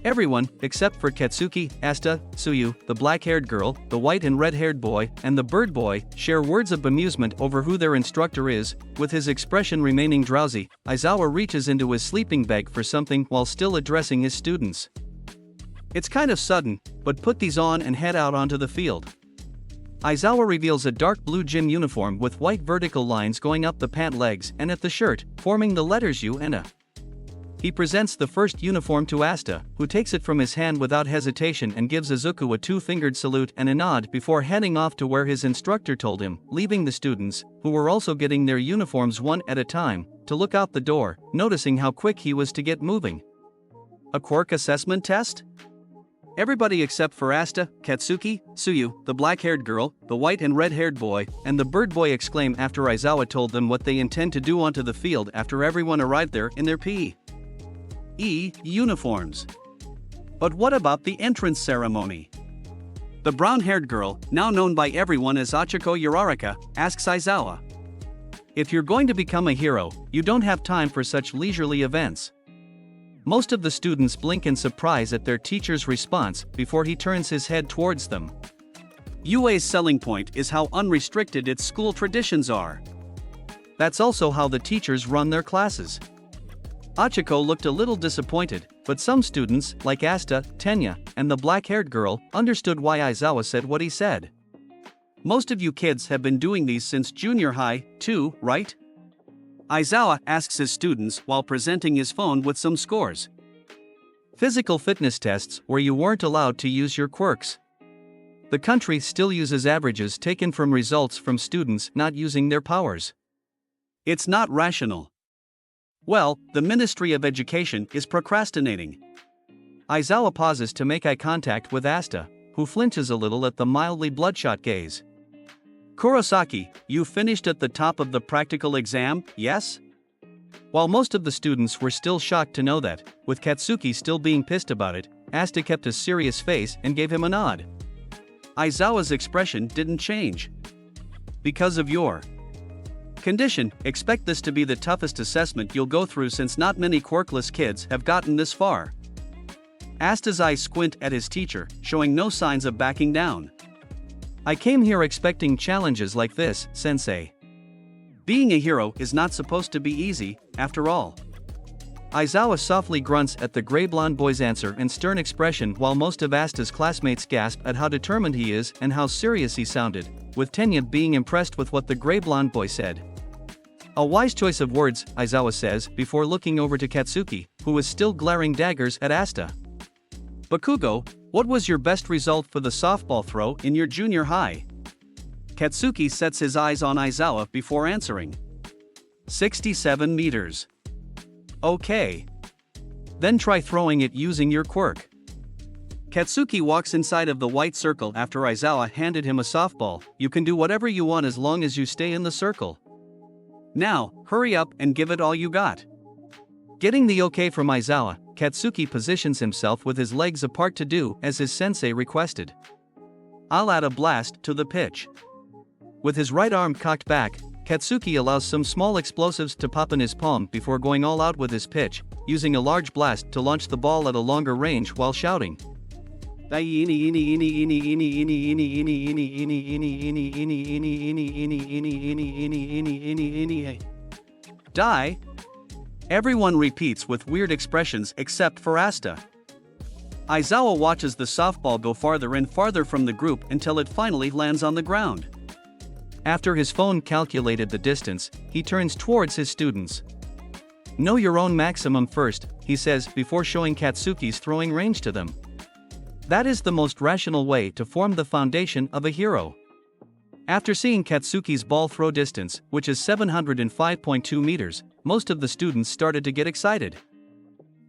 Everyone, except for Katsuki, Asta, Suyu, the black-haired girl, the white and red-haired boy, and the bird boy, share words of bemusement over who their instructor is. With his expression remaining drowsy, Aizawa reaches into his sleeping bag for something while still addressing his students. "It's kind of sudden, but put these on and head out onto the field." Aizawa reveals a dark blue gym uniform with white vertical lines going up the pant legs and at the shirt, forming the letters U and A. He presents the first uniform to Asta, who takes it from his hand without hesitation and gives Izuku a two-fingered salute and a nod before heading off to where his instructor told him, leaving the students, who were also getting their uniforms one at a time, to look out the door, noticing how quick he was to get moving. "A quirk assessment test?" Everybody except for Asta, Katsuki, Suyu, the black-haired girl, the white and red-haired boy, and the bird boy exclaim after Aizawa told them what they intend to do onto the field after everyone arrived there in their PE uniforms. "But what about the entrance ceremony?" The brown-haired girl, now known by everyone as Achiko Uraraka, asks Aizawa. "If you're going to become a hero, you don't have time for such leisurely events." Most of the students blink in surprise at their teacher's response before he turns his head towards them. UA's selling point is how unrestricted its school traditions are. That's also how the teachers run their classes. Achiko looked a little disappointed, but some students, like Asta, Tenya, and the black-haired girl, understood why Aizawa said what he said. "Most of you kids have been doing these since junior high, too, right?" Aizawa asks his students while presenting his phone with some scores. Physical fitness tests where you weren't allowed to use your quirks. The country still uses averages taken from results from students not using their powers. It's not rational. Well, the Ministry of Education is procrastinating. Aizawa pauses to make eye contact with Asta, who flinches a little at the mildly bloodshot gaze. "Kurosaki, you finished at the top of the practical exam, yes?" While most of the students were still shocked to know that, with Katsuki still being pissed about it, Asta kept a serious face and gave him a nod. Aizawa's expression didn't change. "Because of your condition, expect this to be the toughest assessment you'll go through since not many quirkless kids have gotten this far." Asta's eyes squint at his teacher, showing no signs of backing down. "I came here expecting challenges like this, sensei. Being a hero is not supposed to be easy, after all." Aizawa softly grunts at the gray-blonde boy's answer and stern expression while most of Asta's classmates gasp at how determined he is and how serious he sounded, with Tenya being impressed with what the gray-blonde boy said. "A wise choice of words," Aizawa says before looking over to Katsuki, who is still glaring daggers at Asta. "Bakugo, what was your best result for the softball throw in your junior high?" Katsuki sets his eyes on Aizawa before answering. 67 meters. "Okay. Then try throwing it using your quirk." Katsuki walks inside of the white circle after Aizawa handed him a softball. "You can do whatever you want as long as you stay in the circle. Now, hurry up and give it all you got." Getting the okay from Aizawa, Katsuki positions himself with his legs apart to do as his sensei requested. I'll add a blast to the pitch. With his right arm cocked back, Katsuki allows some small explosives to pop in his palm before going all out with his pitch, using a large blast to launch the ball at a longer range while shouting, Die! Everyone repeats with weird expressions except for Asta. Aizawa watches the softball go farther and farther from the group until it finally lands on the ground. After his phone calculated the distance, he turns towards his students. Know your own maximum first, he says before showing Katsuki's throwing range to them. That is the most rational way to form the foundation of a hero. After seeing Katsuki's ball throw distance, which is 705.2 meters, most of the students started to get excited.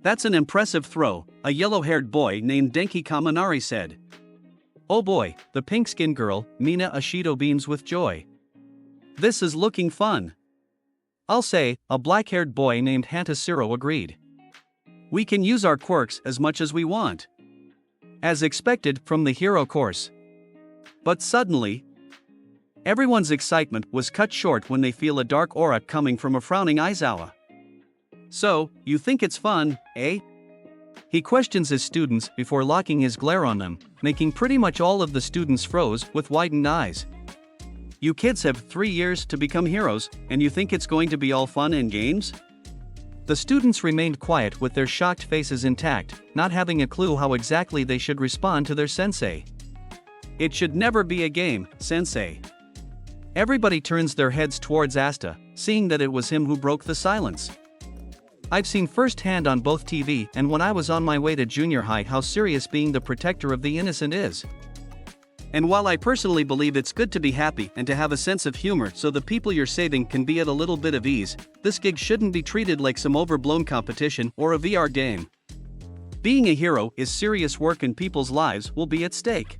That's an impressive throw, a yellow-haired boy named Denki Kaminari said. Oh boy, the pink-skinned girl, Mina Ashido beams with joy. This is looking fun. I'll say, a black-haired boy named Hantasiro agreed. We can use our quirks as much as we want. As expected from the hero course. But suddenly, everyone's excitement was cut short when they feel a dark aura coming from a frowning Aizawa. So, you think it's fun, eh? He questions his students before locking his glare on them, making pretty much all of the students froze with widened eyes. You kids have 3 years to become heroes, and you think it's going to be all fun and games? The students remained quiet with their shocked faces intact, not having a clue how exactly they should respond to their sensei. It should never be a game, sensei. Everybody turns their heads towards Asta, seeing that it was him who broke the silence. I've seen firsthand on both TV and when I was on my way to junior high how serious being the protector of the innocent is. And while I personally believe it's good to be happy and to have a sense of humor so the people you're saving can be at a little bit of ease, this gig shouldn't be treated like some overblown competition or a VR game. Being a hero is serious work and people's lives will be at stake.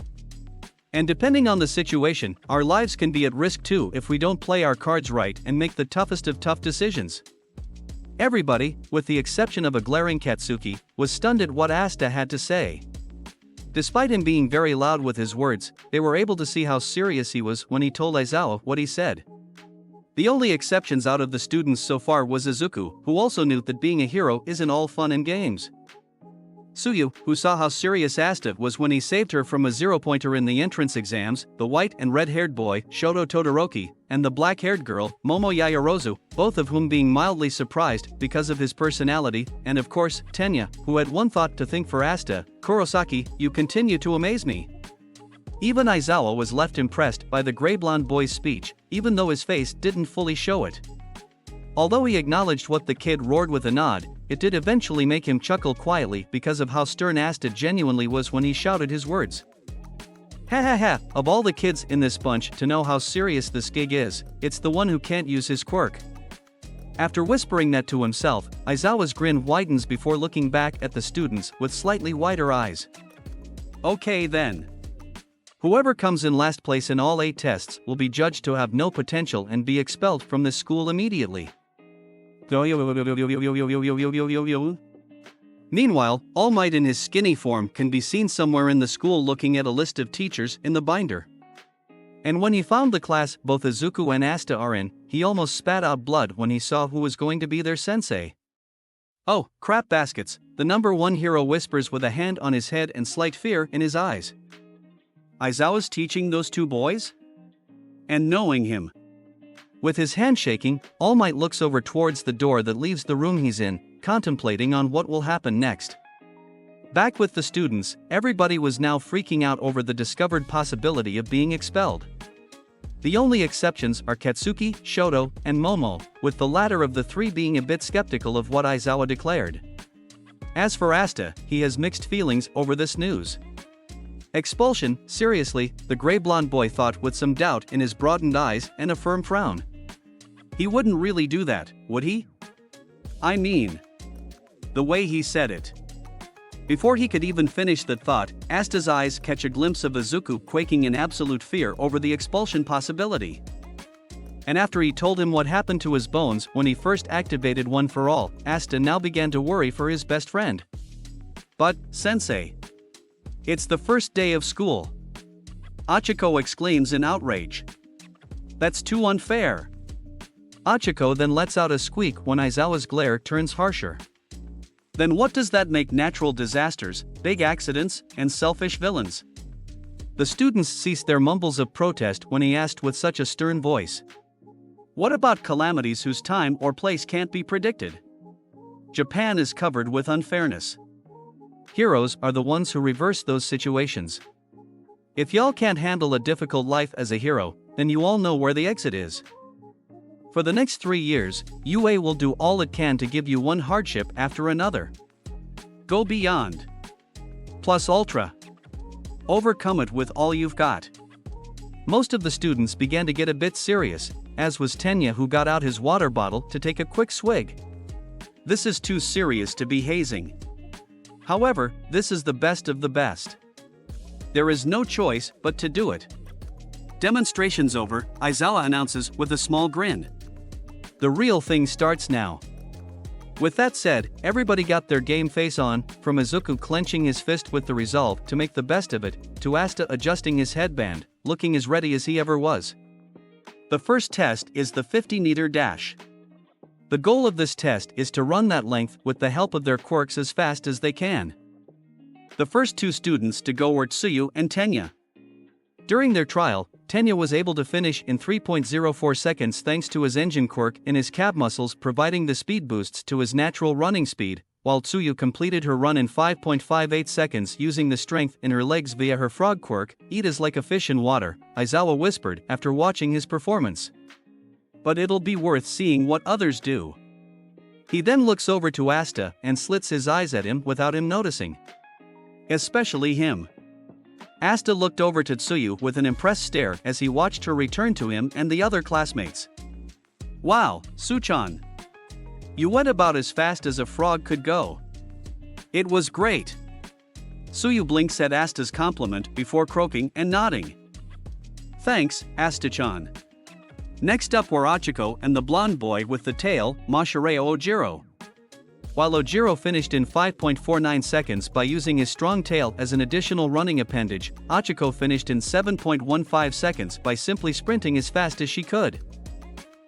And depending on the situation, our lives can be at risk too if we don't play our cards right and make the toughest of tough decisions. Everybody, with the exception of a glaring Katsuki, was stunned at what Asta had to say. Despite him being very loud with his words, they were able to see how serious he was when he told Aizawa what he said. The only exceptions out of the students so far was Izuku, who also knew that being a hero isn't all fun and games. Tsuyu, who saw how serious Asta was when he saved her from a zero-pointer in the entrance exams, the white and red-haired boy, Shoto Todoroki, and the black-haired girl, Momo Yaoyorozu, both of whom being mildly surprised because of his personality, and of course, Tenya, who had one thought to think for Asta, Kurosaki, you continue to amaze me. Even Aizawa was left impressed by the gray-blonde boy's speech, even though his face didn't fully show it. Although he acknowledged what the kid roared with a nod, it did eventually make him chuckle quietly because of how stern Asta genuinely was when he shouted his words. Ha ha ha, of all the kids in this bunch to know how serious this gig is, it's the one who can't use his quirk. After whispering that to himself, Aizawa's grin widens before looking back at the students with slightly wider eyes. Okay then. Whoever comes in last place in all 8 tests will be judged to have no potential and be expelled from this school immediately. Meanwhile, All Might in his skinny form can be seen somewhere in the school looking at a list of teachers in the binder. And when he found the class both Izuku and Asta are in, he almost spat out blood when he saw who was going to be their sensei. Oh, crap baskets, the number 1 hero whispers with a hand on his head and slight fear in his eyes. Aizawa's teaching those 2 boys? And knowing him. With his hand shaking, All Might looks over towards the door that leaves the room he's in, contemplating on what will happen next. Back with the students, everybody was now freaking out over the discovered possibility of being expelled. The only exceptions are Katsuki, Shoto, and Momo, with the latter of the 3 being a bit skeptical of what Aizawa declared. As for Asta, he has mixed feelings over this news. Expulsion, seriously, the gray-blonde boy thought with some doubt in his broadened eyes and a firm frown. He wouldn't really do that, would he? I mean, the way he said it. Before he could even finish that thought, Asta's eyes catch a glimpse of Izuku quaking in absolute fear over the expulsion possibility. And after he told him what happened to his bones when he first activated One for All, Asta now began to worry for his best friend. But, Sensei, it's the first day of school. Achiko exclaims in outrage. That's too unfair. Achiko then lets out a squeak when Aizawa's glare turns harsher. Then what does that make natural disasters, big accidents, and selfish villains? The students ceased their mumbles of protest when he asked with such a stern voice. What about calamities whose time or place can't be predicted? Japan is covered with unfairness. Heroes are the ones who reverse those situations. If y'all can't handle a difficult life as a hero, then you all know where the exit is. For the next 3 years, UA will do all it can to give you one hardship after another. Go beyond. Plus ultra. Overcome it with all you've got. Most of the students began to get a bit serious, as was Tenya, who got out his water bottle to take a quick swig. This is too serious to be hazing. However, this is the best of the best. There is no choice but to do it. Demonstration's over, Aizawa announces with a small grin. The real thing starts now. With that said, everybody got their game face on, from Izuku clenching his fist with the resolve to make the best of it, to Asta adjusting his headband, looking as ready as he ever was. The first test is the 50-meter dash. The goal of this test is to run that length with the help of their quirks as fast as they can. The first 2 students to go were Tsuyu and Tenya. During their trial, Tenya was able to finish in 3.04 seconds thanks to his engine quirk in his calf muscles providing the speed boosts to his natural running speed, while Tsuyu completed her run in 5.58 seconds using the strength in her legs via her frog quirk. Eat is like a fish in water, Aizawa whispered after watching his performance. But it'll be worth seeing what others do. He then looks over to Asta and slits his eyes at him without him noticing. Especially him. Asta looked over to Tsuyu with an impressed stare as he watched her return to him and the other classmates. Wow, Suchan. You went about as fast as a frog could go. It was great. Tsuyu blinks at Asta's compliment before croaking and nodding. Thanks, Asta-chan. Next up were Achiko and the blonde boy with the tail, Mashireo Ojiro. While Ojiro finished in 5.49 seconds by using his strong tail as an additional running appendage, Achiko finished in 7.15 seconds by simply sprinting as fast as she could.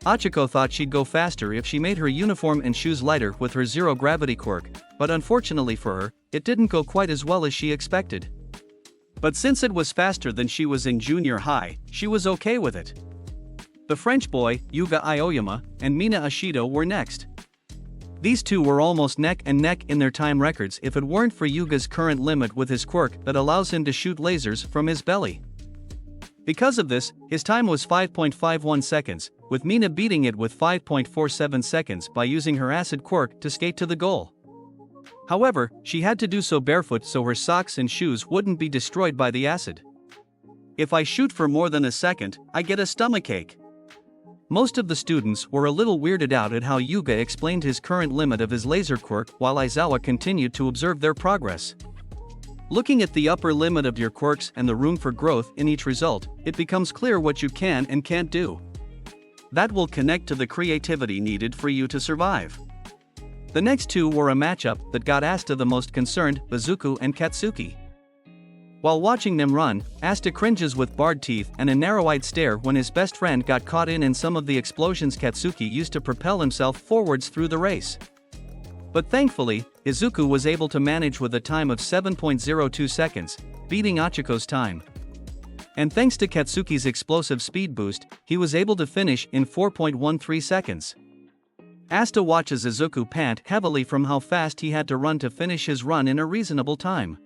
Achiko thought she'd go faster if she made her uniform and shoes lighter with her zero-gravity quirk, but unfortunately for her, it didn't go quite as well as she expected. But since it was faster than she was in junior high, she was okay with it. The French boy, Yuga Aoyama, and Mina Ashido were next. These two were almost neck and neck in their time records if it weren't for Yuga's current limit with his quirk that allows him to shoot lasers from his belly. Because of this, his time was 5.51 seconds, with Mina beating it with 5.47 seconds by using her acid quirk to skate to the goal. However, she had to do so barefoot so her socks and shoes wouldn't be destroyed by the acid. If I shoot for more than a second, I get a stomachache. Most of the students were a little weirded out at how Yuga explained his current limit of his laser quirk while Aizawa continued to observe their progress. Looking at the upper limit of your quirks and the room for growth in each result, it becomes clear what you can and can't do. That will connect to the creativity needed for you to survive. The next two were a matchup that got Asta the most concerned, Izuku and Katsuki. While watching them run, Asta cringes with barred teeth and a narrow-eyed stare when his best friend got caught in some of the explosions Katsuki used to propel himself forwards through the race. But thankfully, Izuku was able to manage with a time of 7.02 seconds, beating Achiko's time. And thanks to Katsuki's explosive speed boost, he was able to finish in 4.13 seconds. Asta watches Izuku pant heavily from how fast he had to run to finish his run in a reasonable time.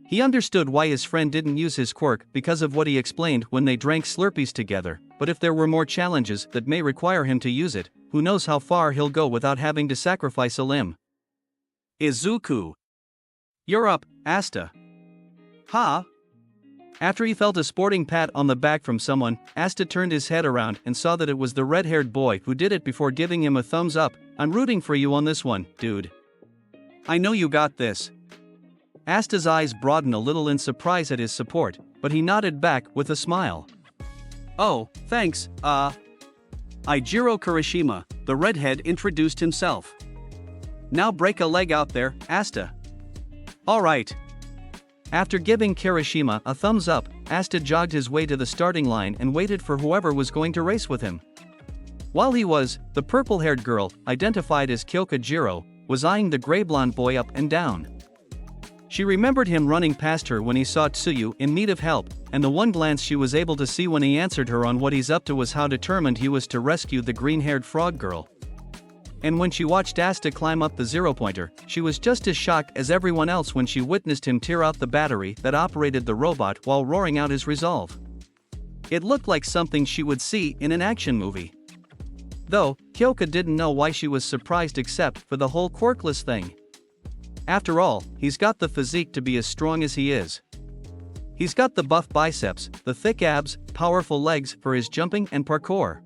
He understood why his friend didn't use his quirk because of what he explained when they drank Slurpees together, but if there were more challenges that may require him to use it, who knows how far he'll go without having to sacrifice a limb. Izuku. You're up, Asta. Ha! After he felt a sporting pat on the back from someone, Asta turned his head around and saw that it was the red-haired boy who did it before giving him a thumbs up. I'm rooting for you on this one, dude. I know you got this. Asta's eyes broadened a little in surprise at his support, but he nodded back with a smile. Oh, thanks, Ijiro Kirishima, the redhead, introduced himself. Now break a leg out there, Asta. Alright. After giving Kirishima a thumbs up, Asta jogged his way to the starting line and waited for whoever was going to race with him. While he was, the purple-haired girl, identified as Kyoka Jiro, was eyeing the gray-blonde boy up and down. She remembered him running past her when he saw Tsuyu in need of help, and the one glance she was able to see when he answered her on what he's up to was how determined he was to rescue the green-haired frog girl. And when she watched Asta climb up the zero-pointer, she was just as shocked as everyone else when she witnessed him tear out the battery that operated the robot while roaring out his resolve. It looked like something she would see in an action movie. Though, Kyoka didn't know why she was surprised except for the whole quirkless thing. After all, he's got the physique to be as strong as he is. He's got the buff biceps, the thick abs, powerful legs for his jumping and parkour.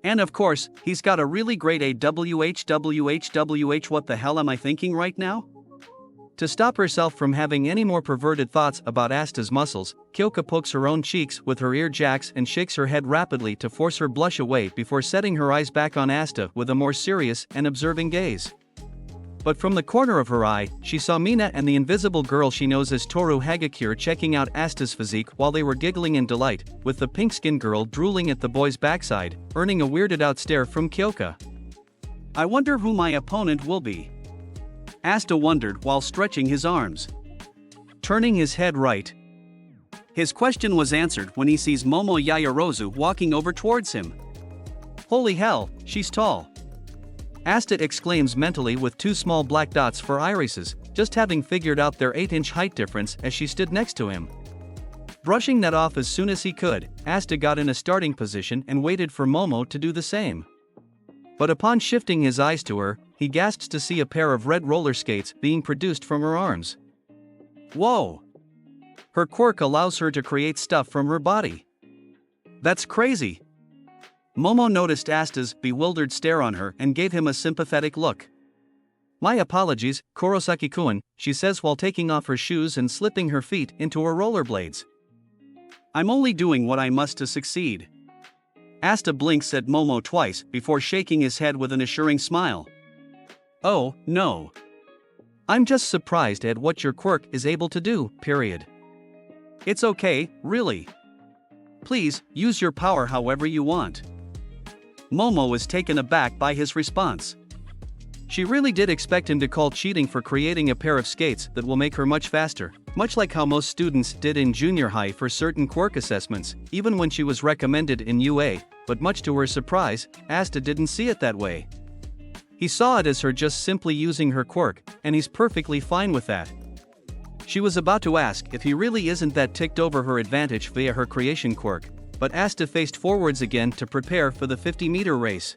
And of course, he's got a really great AWHWHWH. What the hell am I thinking right now? To stop herself from having any more perverted thoughts about Asta's muscles, Kyoka pokes her own cheeks with her ear jacks and shakes her head rapidly to force her blush away before setting her eyes back on Asta with a more serious and observing gaze. But from the corner of her eye, she saw Mina and the invisible girl she knows as Toru Hagakure checking out Asta's physique while they were giggling in delight, with the pink-skinned girl drooling at the boy's backside, earning a weirded-out stare from Kyoka. I wonder who my opponent will be. Asta wondered while stretching his arms. Turning his head right. His question was answered when he sees Momo Yaoyorozu walking over towards him. Holy hell, she's tall. Asta exclaims mentally with two small black dots for irises, just having figured out their 8-inch height difference as she stood next to him. Brushing that off as soon as he could, Asta got in a starting position and waited for Momo to do the same. But upon shifting his eyes to her, he gasps to see a pair of red roller skates being produced from her arms. Whoa! Her quirk allows her to create stuff from her body. That's crazy! Momo noticed Asta's bewildered stare on her and gave him a sympathetic look. My apologies, Kurosaki-kun, she says while taking off her shoes and slipping her feet into her rollerblades. I'm only doing what I must to succeed. Asta blinks at Momo twice before shaking his head with an assuring smile. Oh, no. I'm just surprised at what your quirk is able to do, period. It's okay, really. Please, use your power however you want. Momo was taken aback by his response. She really did expect him to call cheating for creating a pair of skates that will make her much faster, much like how most students did in junior high for certain quirk assessments, even when she was recommended in UA, but much to her surprise, Asta didn't see it that way. He saw it as her just simply using her quirk, and he's perfectly fine with that. She was about to ask if he really isn't that ticked over her advantage via her creation quirk, but Asta faced forwards again to prepare for the 50-meter race.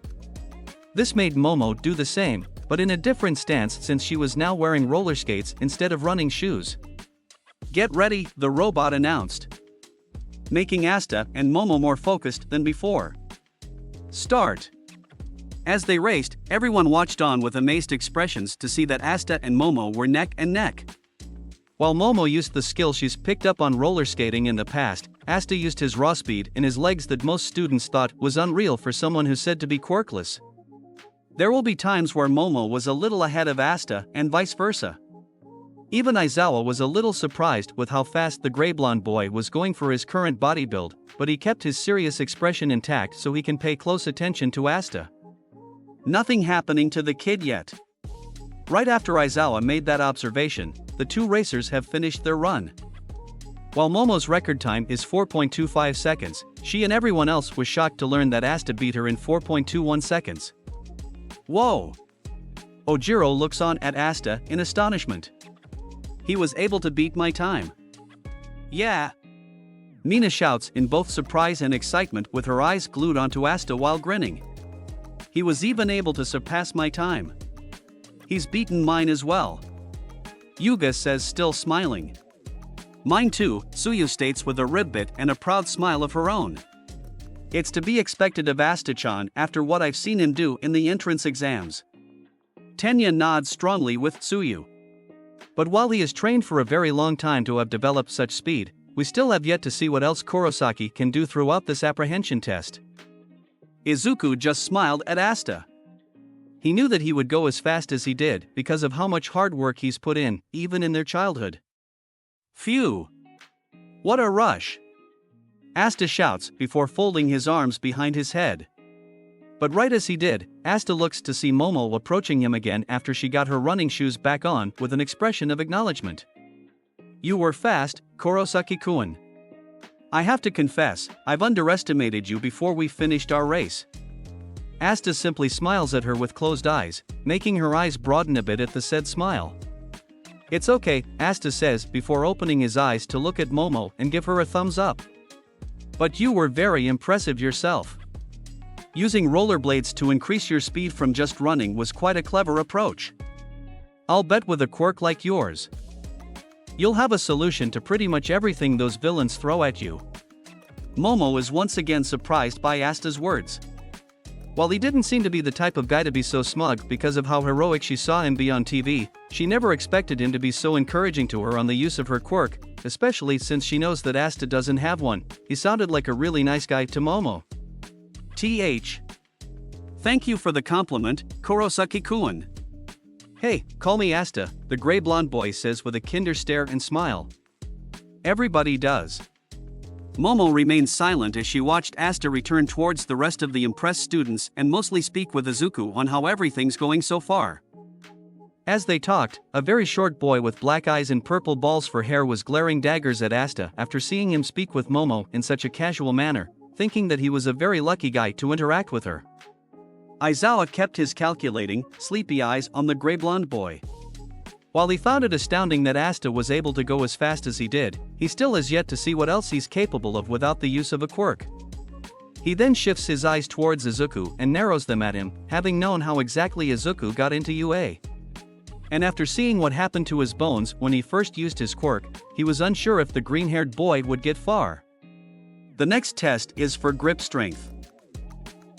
This made Momo do the same, but in a different stance since she was now wearing roller skates instead of running shoes. Get ready, the robot announced, making Asta and Momo more focused than before. Start! As they raced, everyone watched on with amazed expressions to see that Asta and Momo were neck and neck. While Momo used the skill she's picked up on roller skating in the past, Asta used his raw speed in his legs that most students thought was unreal for someone who's said to be quirkless. There will be times where Momo was a little ahead of Asta and vice versa. Even Aizawa was a little surprised with how fast the gray-blonde boy was going for his current body build, but he kept his serious expression intact so he can pay close attention to Asta. Nothing happening to the kid yet. Right after Aizawa made that observation, the two racers have finished their run. While Momo's record time is 4.25 seconds, she and everyone else was shocked to learn that Asta beat her in 4.21 seconds. Whoa! Ojiro looks on at Asta in astonishment. He was able to beat my time. Yeah! Mina shouts in both surprise and excitement with her eyes glued onto Asta while grinning. He was even able to surpass my time. He's beaten mine as well. Yuga says, still smiling. Mine too, Tsuyu states with a ribbit and a proud smile of her own. It's to be expected of Asta-chan after what I've seen him do in the entrance exams. Tenya nods strongly with Tsuyu. But while he has trained for a very long time to have developed such speed, we still have yet to see what else Kurosaki can do throughout this apprehension test. Izuku just smiled at Asta. He knew that he would go as fast as he did because of how much hard work he's put in, even in their childhood. Phew! What a rush! Asta shouts before folding his arms behind his head. But right as he did, Asta looks to see Momo approaching him again after she got her running shoes back on with an expression of acknowledgement. You were fast, Kurosaki-kun. I have to confess, I've underestimated you before we finished our race. Asta simply smiles at her with closed eyes, making her eyes broaden a bit at the said smile. It's okay, Asta says before opening his eyes to look at Momo and give her a thumbs up. But you were very impressive yourself. Using rollerblades to increase your speed from just running was quite a clever approach. I'll bet with a quirk like yours, you'll have a solution to pretty much everything those villains throw at you. Momo is once again surprised by Asta's words. While he didn't seem to be the type of guy to be so smug because of how heroic she saw him be on TV, she never expected him to be so encouraging to her on the use of her quirk, especially since she knows that Asta doesn't have one. He sounded like a really nice guy to Momo. Thank you for the compliment, Kurosaki-kun. Hey, call me Asta, the gray blonde boy says with a kinder stare and smile. Everybody does. Momo remained silent as she watched Asta return towards the rest of the impressed students and mostly speak with Izuku on how everything's going so far. As they talked, a very short boy with black eyes and purple balls for hair was glaring daggers at Asta after seeing him speak with Momo in such a casual manner, thinking that he was a very lucky guy to interact with her. Aizawa kept his calculating, sleepy eyes on the gray blonde boy. While he found it astounding that Asta was able to go as fast as he did, he still has yet to see what else he's capable of without the use of a quirk. He then shifts his eyes towards Izuku and narrows them at him, having known how exactly Izuku got into UA. And after seeing what happened to his bones when he first used his quirk, he was unsure if the green-haired boy would get far. The next test is for grip strength.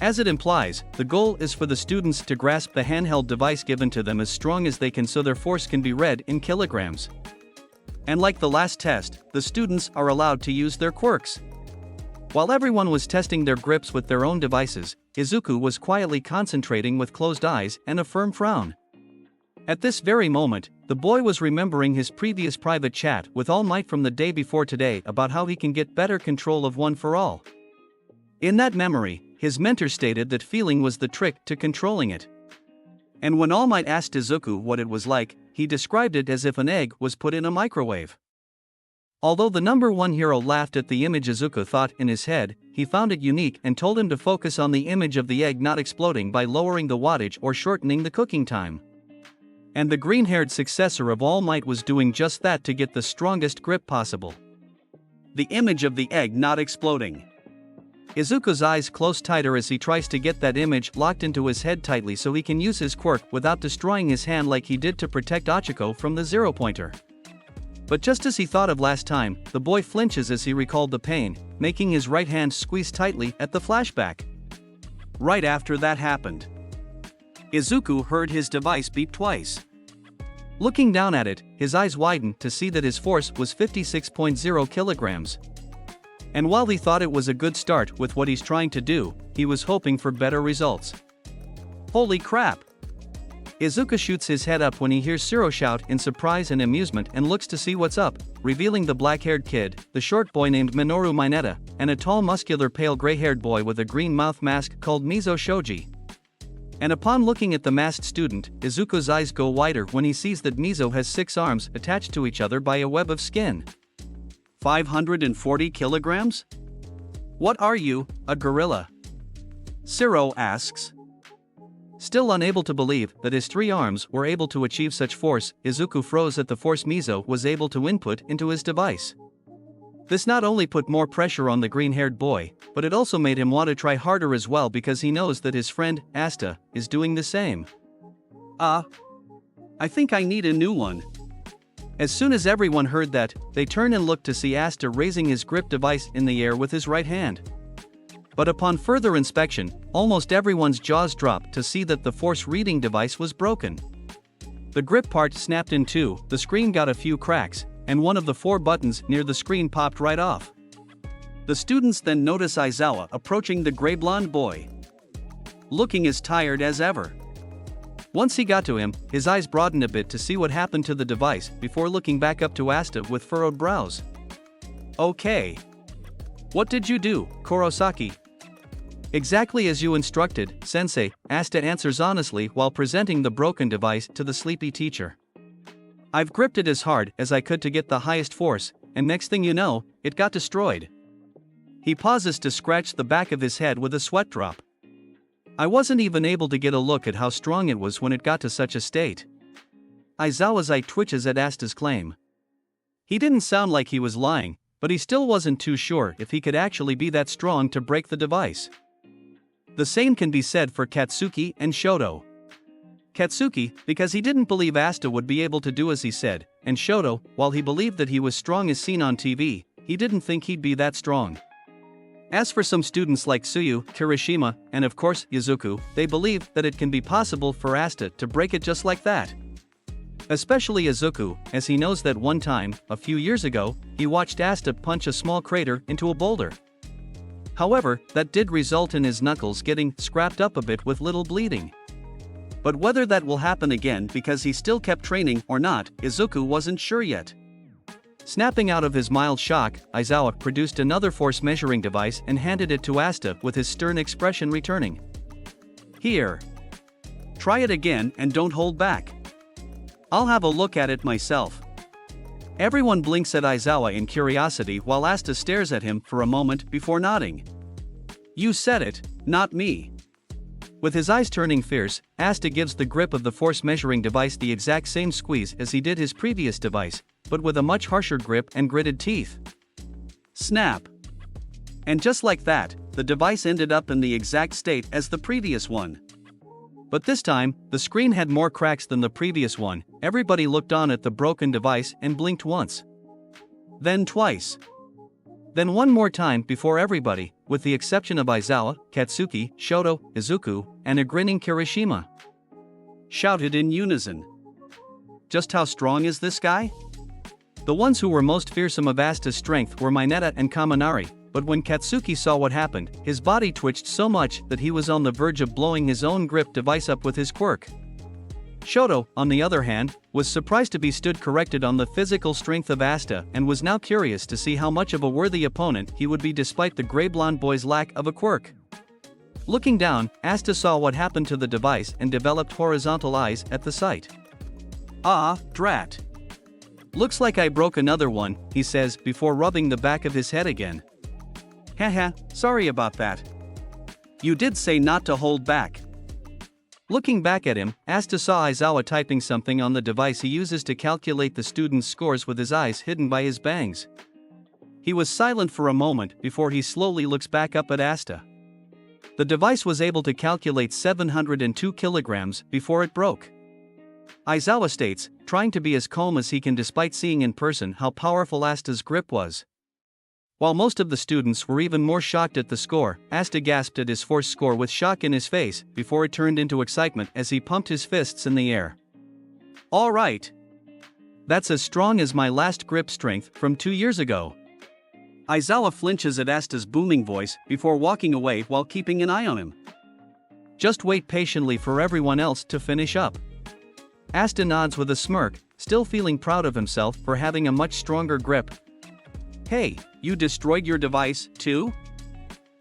As it implies, the goal is for the students to grasp the handheld device given to them as strong as they can so their force can be read in kilograms. And like the last test, the students are allowed to use their quirks. While everyone was testing their grips with their own devices, Izuku was quietly concentrating with closed eyes and a firm frown. At this very moment, the boy was remembering his previous private chat with All Might from the day before today about how he can get better control of One for All. In that memory, his mentor stated that feeling was the trick to controlling it. And when All Might asked Izuku what it was like, he described it as if an egg was put in a microwave. Although the number one hero laughed at the image Izuku thought in his head, he found it unique and told him to focus on the image of the egg not exploding by lowering the wattage or shortening the cooking time. And the green-haired successor of All Might was doing just that to get the strongest grip possible. The image of the egg not exploding. Izuku's eyes close tighter as he tries to get that image locked into his head tightly so he can use his quirk without destroying his hand like he did to protect Ochiko from the zero-pointer. But just as he thought of last time, the boy flinches as he recalled the pain, making his right hand squeeze tightly at the flashback. Right after that happened, Izuku heard his device beep twice. Looking down at it, his eyes widened to see that his force was 56.0 kilograms. And while he thought it was a good start with what he's trying to do, he was hoping for better results. Holy crap! Izuku shoots his head up when he hears Siro shout in surprise and amusement and looks to see what's up, revealing the black-haired kid, the short boy named Minoru Mineta, and a tall muscular pale gray-haired boy with a green mouth mask called Mizo Shoji. And upon looking at the masked student, Izuku's eyes go wider when he sees that Mizo has 6 arms attached to each other by a web of skin. 540 kilograms? What are you, a gorilla? Siro asks. Still unable to believe that his 3 arms were able to achieve such force, Izuku froze at the force Mizo was able to input into his device. This not only put more pressure on the green-haired boy, but it also made him want to try harder as well because he knows that his friend, Asta, is doing the same. I think I need a new one. As soon as everyone heard that, they turned and looked to see Asta raising his grip device in the air with his right hand. But upon further inspection, almost everyone's jaws dropped to see that the force reading device was broken. The grip part snapped in two, the screen got a few cracks, and one of the 4 buttons near the screen popped right off. The students then notice Aizawa approaching the gray blonde boy. looking as tired as ever. Once he got to him, his eyes broadened a bit to see what happened to the device before looking back up to Asta with furrowed brows. Okay. What did you do, Kurosaki? Exactly as you instructed, Sensei, Asta answers honestly while presenting the broken device to the sleepy teacher. I've gripped it as hard as I could to get the highest force, and next thing you know, it got destroyed. He pauses to scratch the back of his head with a sweat drop. I wasn't even able to get a look at how strong it was when it got to such a state. Aizawa's eye twitches at Asta's claim. He didn't sound like he was lying, but he still wasn't too sure if he could actually be that strong to break the device. The same can be said for Katsuki and Shoto. Katsuki, because he didn't believe Asta would be able to do as he said, and Shoto, while he believed that he was strong as seen on TV, he didn't think he'd be that strong. As for some students like Tsuyu, Kirishima, and of course Izuku, they believe that it can be possible for Asta to break it just like that. Especially Izuku, as he knows that one time, a few years ago, he watched Asta punch a small crater into a boulder. However, that did result in his knuckles getting scrapped up a bit with little bleeding. But whether that will happen again because he still kept training or not, Izuku wasn't sure yet. Snapping out of his mild shock, Aizawa produced another force measuring device and handed it to Asta with his stern expression returning. Here. Try it again and don't hold back. I'll have a look at it myself. Everyone blinks at Aizawa in curiosity while Asta stares at him for a moment before nodding. You said it, not me. With his eyes turning fierce, Asta gives the grip of the force measuring device the exact same squeeze as he did his previous device, but with a much harsher grip and gritted teeth. Snap. And just like that, the device ended up in the exact state as the previous one. But this time, the screen had more cracks than the previous one. Everybody looked on at the broken device and blinked once. Then twice. Then one more time before everybody, with the exception of Aizawa, Katsuki, Shoto, Izuku, and a grinning Kirishima, shouted in unison. Just how strong is this guy? The ones who were most fearsome of Asta's strength were Mineta and Kaminari, but when Katsuki saw what happened, his body twitched so much that he was on the verge of blowing his own grip device up with his quirk. Shoto, on the other hand, was surprised to be stood corrected on the physical strength of Asta and was now curious to see how much of a worthy opponent he would be despite the gray-blonde boy's lack of a quirk. Looking down, Asta saw what happened to the device and developed horizontal eyes at the sight. Ah, drat. Looks like I broke another one, he says before rubbing the back of his head again. Haha, sorry about that. You did say not to hold back. Looking back at him, Asta saw Aizawa typing something on the device he uses to calculate the student's scores with his eyes hidden by his bangs. He was silent for a moment before he slowly looks back up at Asta. The device was able to calculate 702 kilograms before it broke. Aizawa states, trying to be as calm as he can despite seeing in person how powerful Asta's grip was. While most of the students were even more shocked at the score, Asta gasped at his force score with shock in his face before it turned into excitement as he pumped his fists in the air. All right. That's as strong as my last grip strength from 2 years ago. Aizawa flinches at Asta's booming voice before walking away while keeping an eye on him. Just wait patiently for everyone else to finish up. Asta nods with a smirk, still feeling proud of himself for having a much stronger grip. Hey, you destroyed your device, too?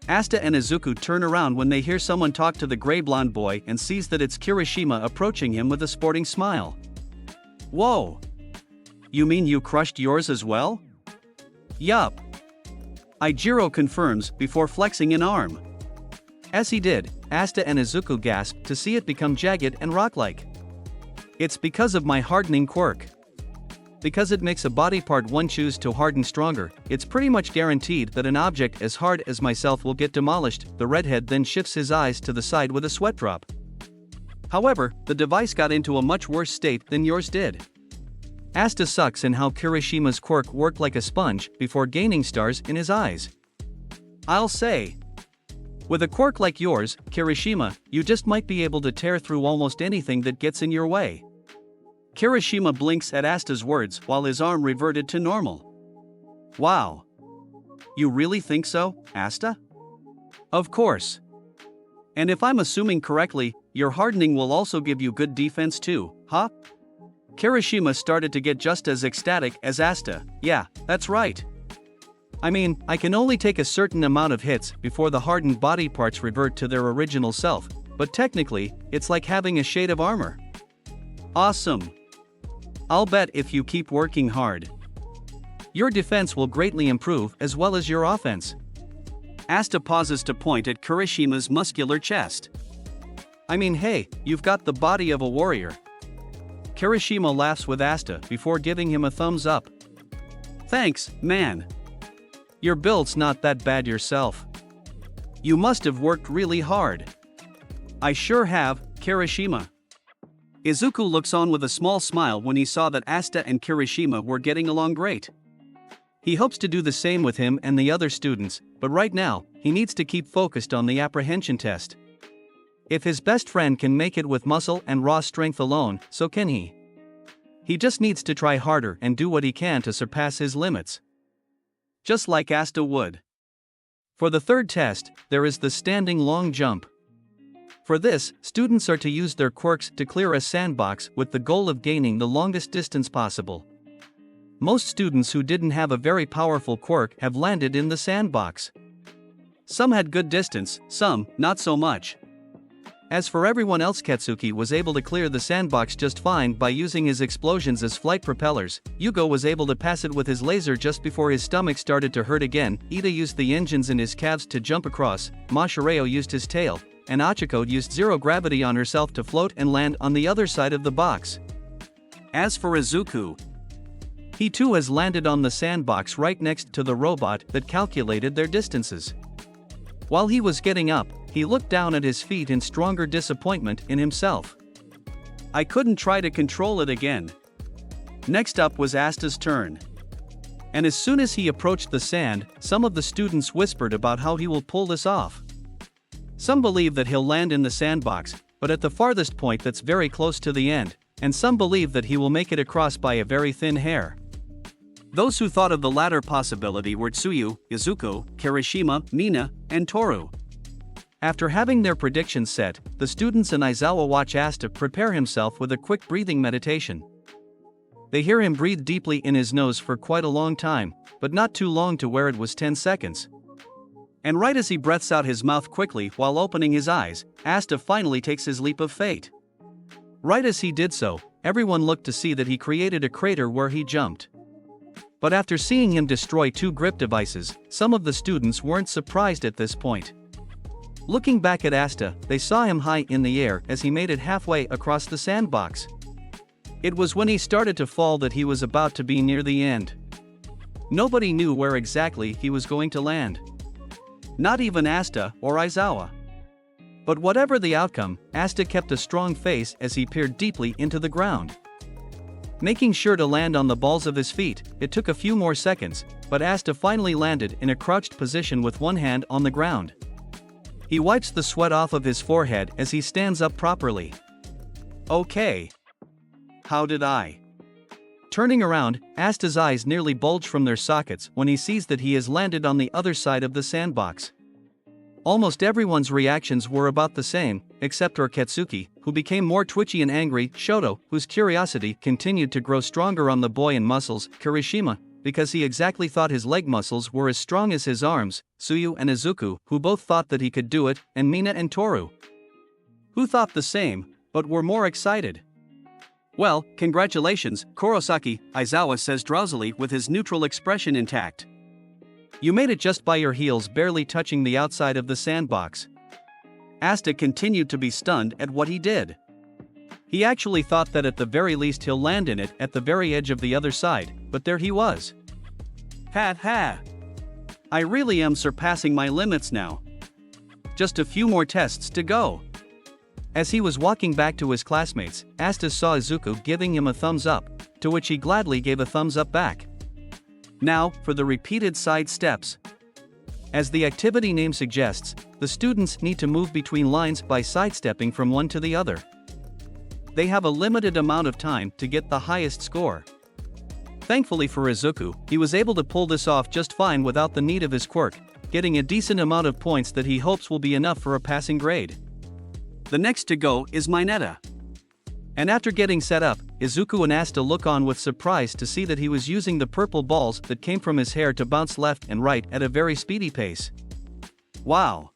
Asta and Izuku turn around when they hear someone talk to the gray-blonde boy and sees that it's Kirishima approaching him with a sporting smile. Whoa! You mean you crushed yours as well? Yup. Ijiro confirms before flexing an arm. As he did, Asta and Izuku gasped to see it become jagged and rock-like. It's because of my hardening quirk. Because it makes a body part one choose to harden stronger, it's pretty much guaranteed that an object as hard as myself will get demolished. The redhead then shifts his eyes to the side with a sweat drop. However, the device got into a much worse state than yours did. Asta sucks in how Kirishima's quirk worked like a sponge before gaining stars in his eyes. I'll say. With a quirk like yours, Kirishima, you just might be able to tear through almost anything that gets in your way. Kirishima blinks at Asta's words while his arm reverted to normal. Wow. You really think so, Asta? Of course. And if I'm assuming correctly, your hardening will also give you good defense too, huh? Kirishima started to get just as ecstatic as Asta. Yeah, that's right. I mean, I can only take a certain amount of hits before the hardened body parts revert to their original self, but technically, it's like having a shade of armor. Awesome. I'll bet if you keep working hard, your defense will greatly improve as well as your offense. Asta pauses to point at Kirishima's muscular chest. I mean, hey, you've got the body of a warrior. Kirishima laughs with Asta before giving him a thumbs up. Thanks, man. Your build's not that bad yourself. You must have worked really hard. I sure have, Kirishima. Izuku looks on with a small smile when he saw that Asta and Kirishima were getting along great. He hopes to do the same with him and the other students, but right now, he needs to keep focused on the apprehension test. If his best friend can make it with muscle and raw strength alone, so can he. He just needs to try harder and do what he can to surpass his limits. Just like Asta would. For the third test, there is the standing long jump. For this, students are to use their quirks to clear a sandbox with the goal of gaining the longest distance possible. Most students who didn't have a very powerful quirk have landed in the sandbox. Some had good distance, some, not so much. As for everyone else, Katsuki was able to clear the sandbox just fine by using his explosions as flight propellers. Yugo was able to pass it with his laser just before his stomach started to hurt again. Ida used the engines in his calves to jump across, Mashireo used his tail, and Achiko used zero gravity on herself to float and land on the other side of the box. As for Izuku, he too has landed on the sandbox right next to the robot that calculated their distances. While he was getting up, he looked down at his feet in stronger disappointment in himself. I couldn't try to control it again. Next up was Asta's turn. And as soon as he approached the sand, some of the students whispered about how he will pull this off. Some believe that he'll land in the sandbox, but at the farthest point that's very close to the end, and some believe that he will make it across by a very thin hair. Those who thought of the latter possibility were Tsuyu, Izuku, Kirishima, Mina, and Toru. After having their predictions set, the students and Aizawa watch Asta prepare himself with a quick breathing meditation. They hear him breathe deeply in his nose for quite a long time, but not too long to where it was 10 seconds. And right as he breathes out his mouth quickly while opening his eyes, Asta finally takes his leap of fate. Right as he did so, everyone looked to see that he created a crater where he jumped. But after seeing him destroy 2 grip devices, some of the students weren't surprised at this point. Looking back at Asta, they saw him high in the air as he made it halfway across the sandbox. It was when he started to fall that he was about to be near the end. Nobody knew where exactly he was going to land. Not even Asta or Aizawa. But whatever the outcome, Asta kept a strong face as he peered deeply into the ground. Making sure to land on the balls of his feet, it took a few more seconds, but Asta finally landed in a crouched position with one hand on the ground. He wipes the sweat off of his forehead as he stands up properly. Okay. How did I? Turning around, Asta's eyes nearly bulge from their sockets when he sees that he has landed on the other side of the sandbox. Almost everyone's reactions were about the same, except for Katsuki, who became more twitchy and angry, Shoto, whose curiosity continued to grow stronger on the boy and muscles, Kirishima, because he exactly thought his leg muscles were as strong as his arms, Tsuyu and Izuku, who both thought that he could do it, and Mina and Toru, who thought the same, but were more excited. Well, congratulations, Kurosaki, Aizawa says drowsily with his neutral expression intact. You made it just by your heels barely touching the outside of the sandbox. Asta continued to be stunned at what he did. He actually thought that at the very least he'll land in it at the very edge of the other side, but there he was. Ha ha! I really am surpassing my limits now. Just a few more tests to go. As he was walking back to his classmates, Asta saw Izuku giving him a thumbs up, to which he gladly gave a thumbs up back. Now, for the repeated side steps. As the activity name suggests, the students need to move between lines by sidestepping from one to the other. They have a limited amount of time to get the highest score. Thankfully for Izuku, he was able to pull this off just fine without the need of his quirk, getting a decent amount of points that he hopes will be enough for a passing grade. The next to go is Mineta. And after getting set up, Izuku and Asta look on with surprise to see that he was using the purple balls that came from his hair to bounce left and right at a very speedy pace. Wow!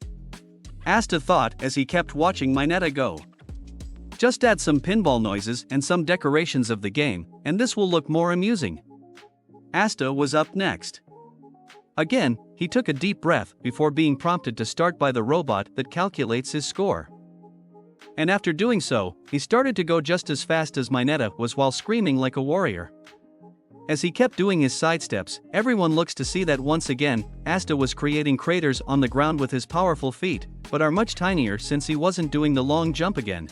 Asta thought as he kept watching Mineta go. Just add some pinball noises and some decorations of the game, and this will look more amusing. Asta was up next. Again, he took a deep breath before being prompted to start by the robot that calculates his score. And after doing so, he started to go just as fast as Mineta was while screaming like a warrior. As he kept doing his sidesteps, everyone looks to see that once again, Asta was creating craters on the ground with his powerful feet, but are much tinier since he wasn't doing the long jump again.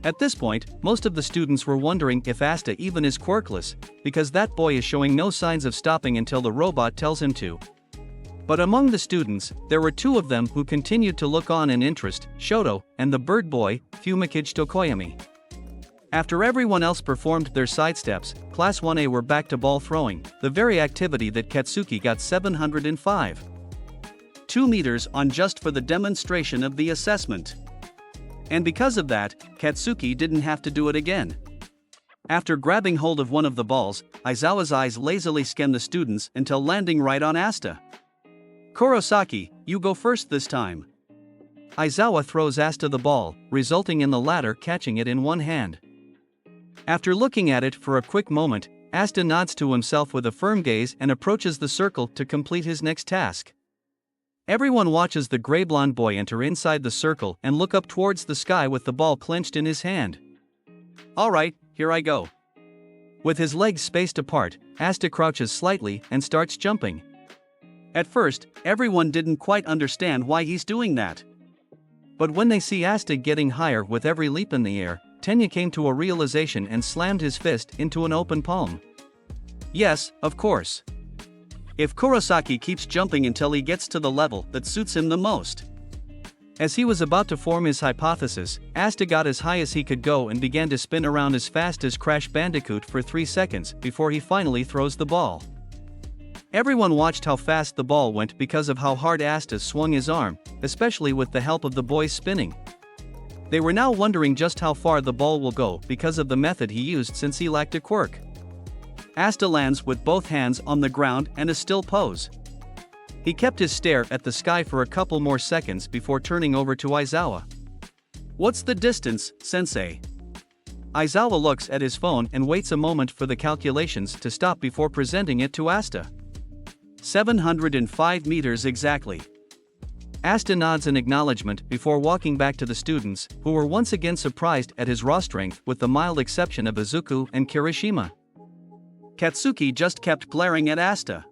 At this point, most of the students were wondering if Asta even is quirkless, because that boy is showing no signs of stopping until the robot tells him to. But among the students, there were two of them who continued to look on in interest, Shoto, and the bird boy, Fumikage Tokoyami. After everyone else performed their sidesteps, Class 1A were back to ball throwing, the very activity that Katsuki got 705. 2 meters on just for the demonstration of the assessment. And because of that, Katsuki didn't have to do it again. After grabbing hold of one of the balls, Aizawa's eyes lazily scanned the students until landing right on Asta. "Kurosaki, you go first this time." Aizawa throws Asta the ball, resulting in the latter catching it in one hand. After looking at it for a quick moment, Asta nods to himself with a firm gaze and approaches the circle to complete his next task. Everyone watches the gray blonde boy enter inside the circle and look up towards the sky with the ball clenched in his hand. "Alright, here I go." With his legs spaced apart, Asta crouches slightly and starts jumping. At first, everyone didn't quite understand why he's doing that. But when they see Asta getting higher with every leap in the air, Tenya came to a realization and slammed his fist into an open palm. Yes, of course. If Kurosaki keeps jumping until he gets to the level that suits him the most. As he was about to form his hypothesis, Asta got as high as he could go and began to spin around as fast as Crash Bandicoot for 3 seconds before he finally throws the ball. Everyone watched how fast the ball went because of how hard Asta swung his arm, especially with the help of the boys spinning. They were now wondering just how far the ball will go because of the method he used since he lacked a quirk. Asta lands with both hands on the ground and a still pose. He kept his stare at the sky for a couple more seconds before turning over to Aizawa. "What's the distance, sensei?" Aizawa looks at his phone and waits a moment for the calculations to stop before presenting it to Asta. 705 meters exactly. Asta nods in acknowledgement before walking back to the students, who were once again surprised at his raw strength with the mild exception of Izuku and Kirishima. Katsuki just kept glaring at Asta.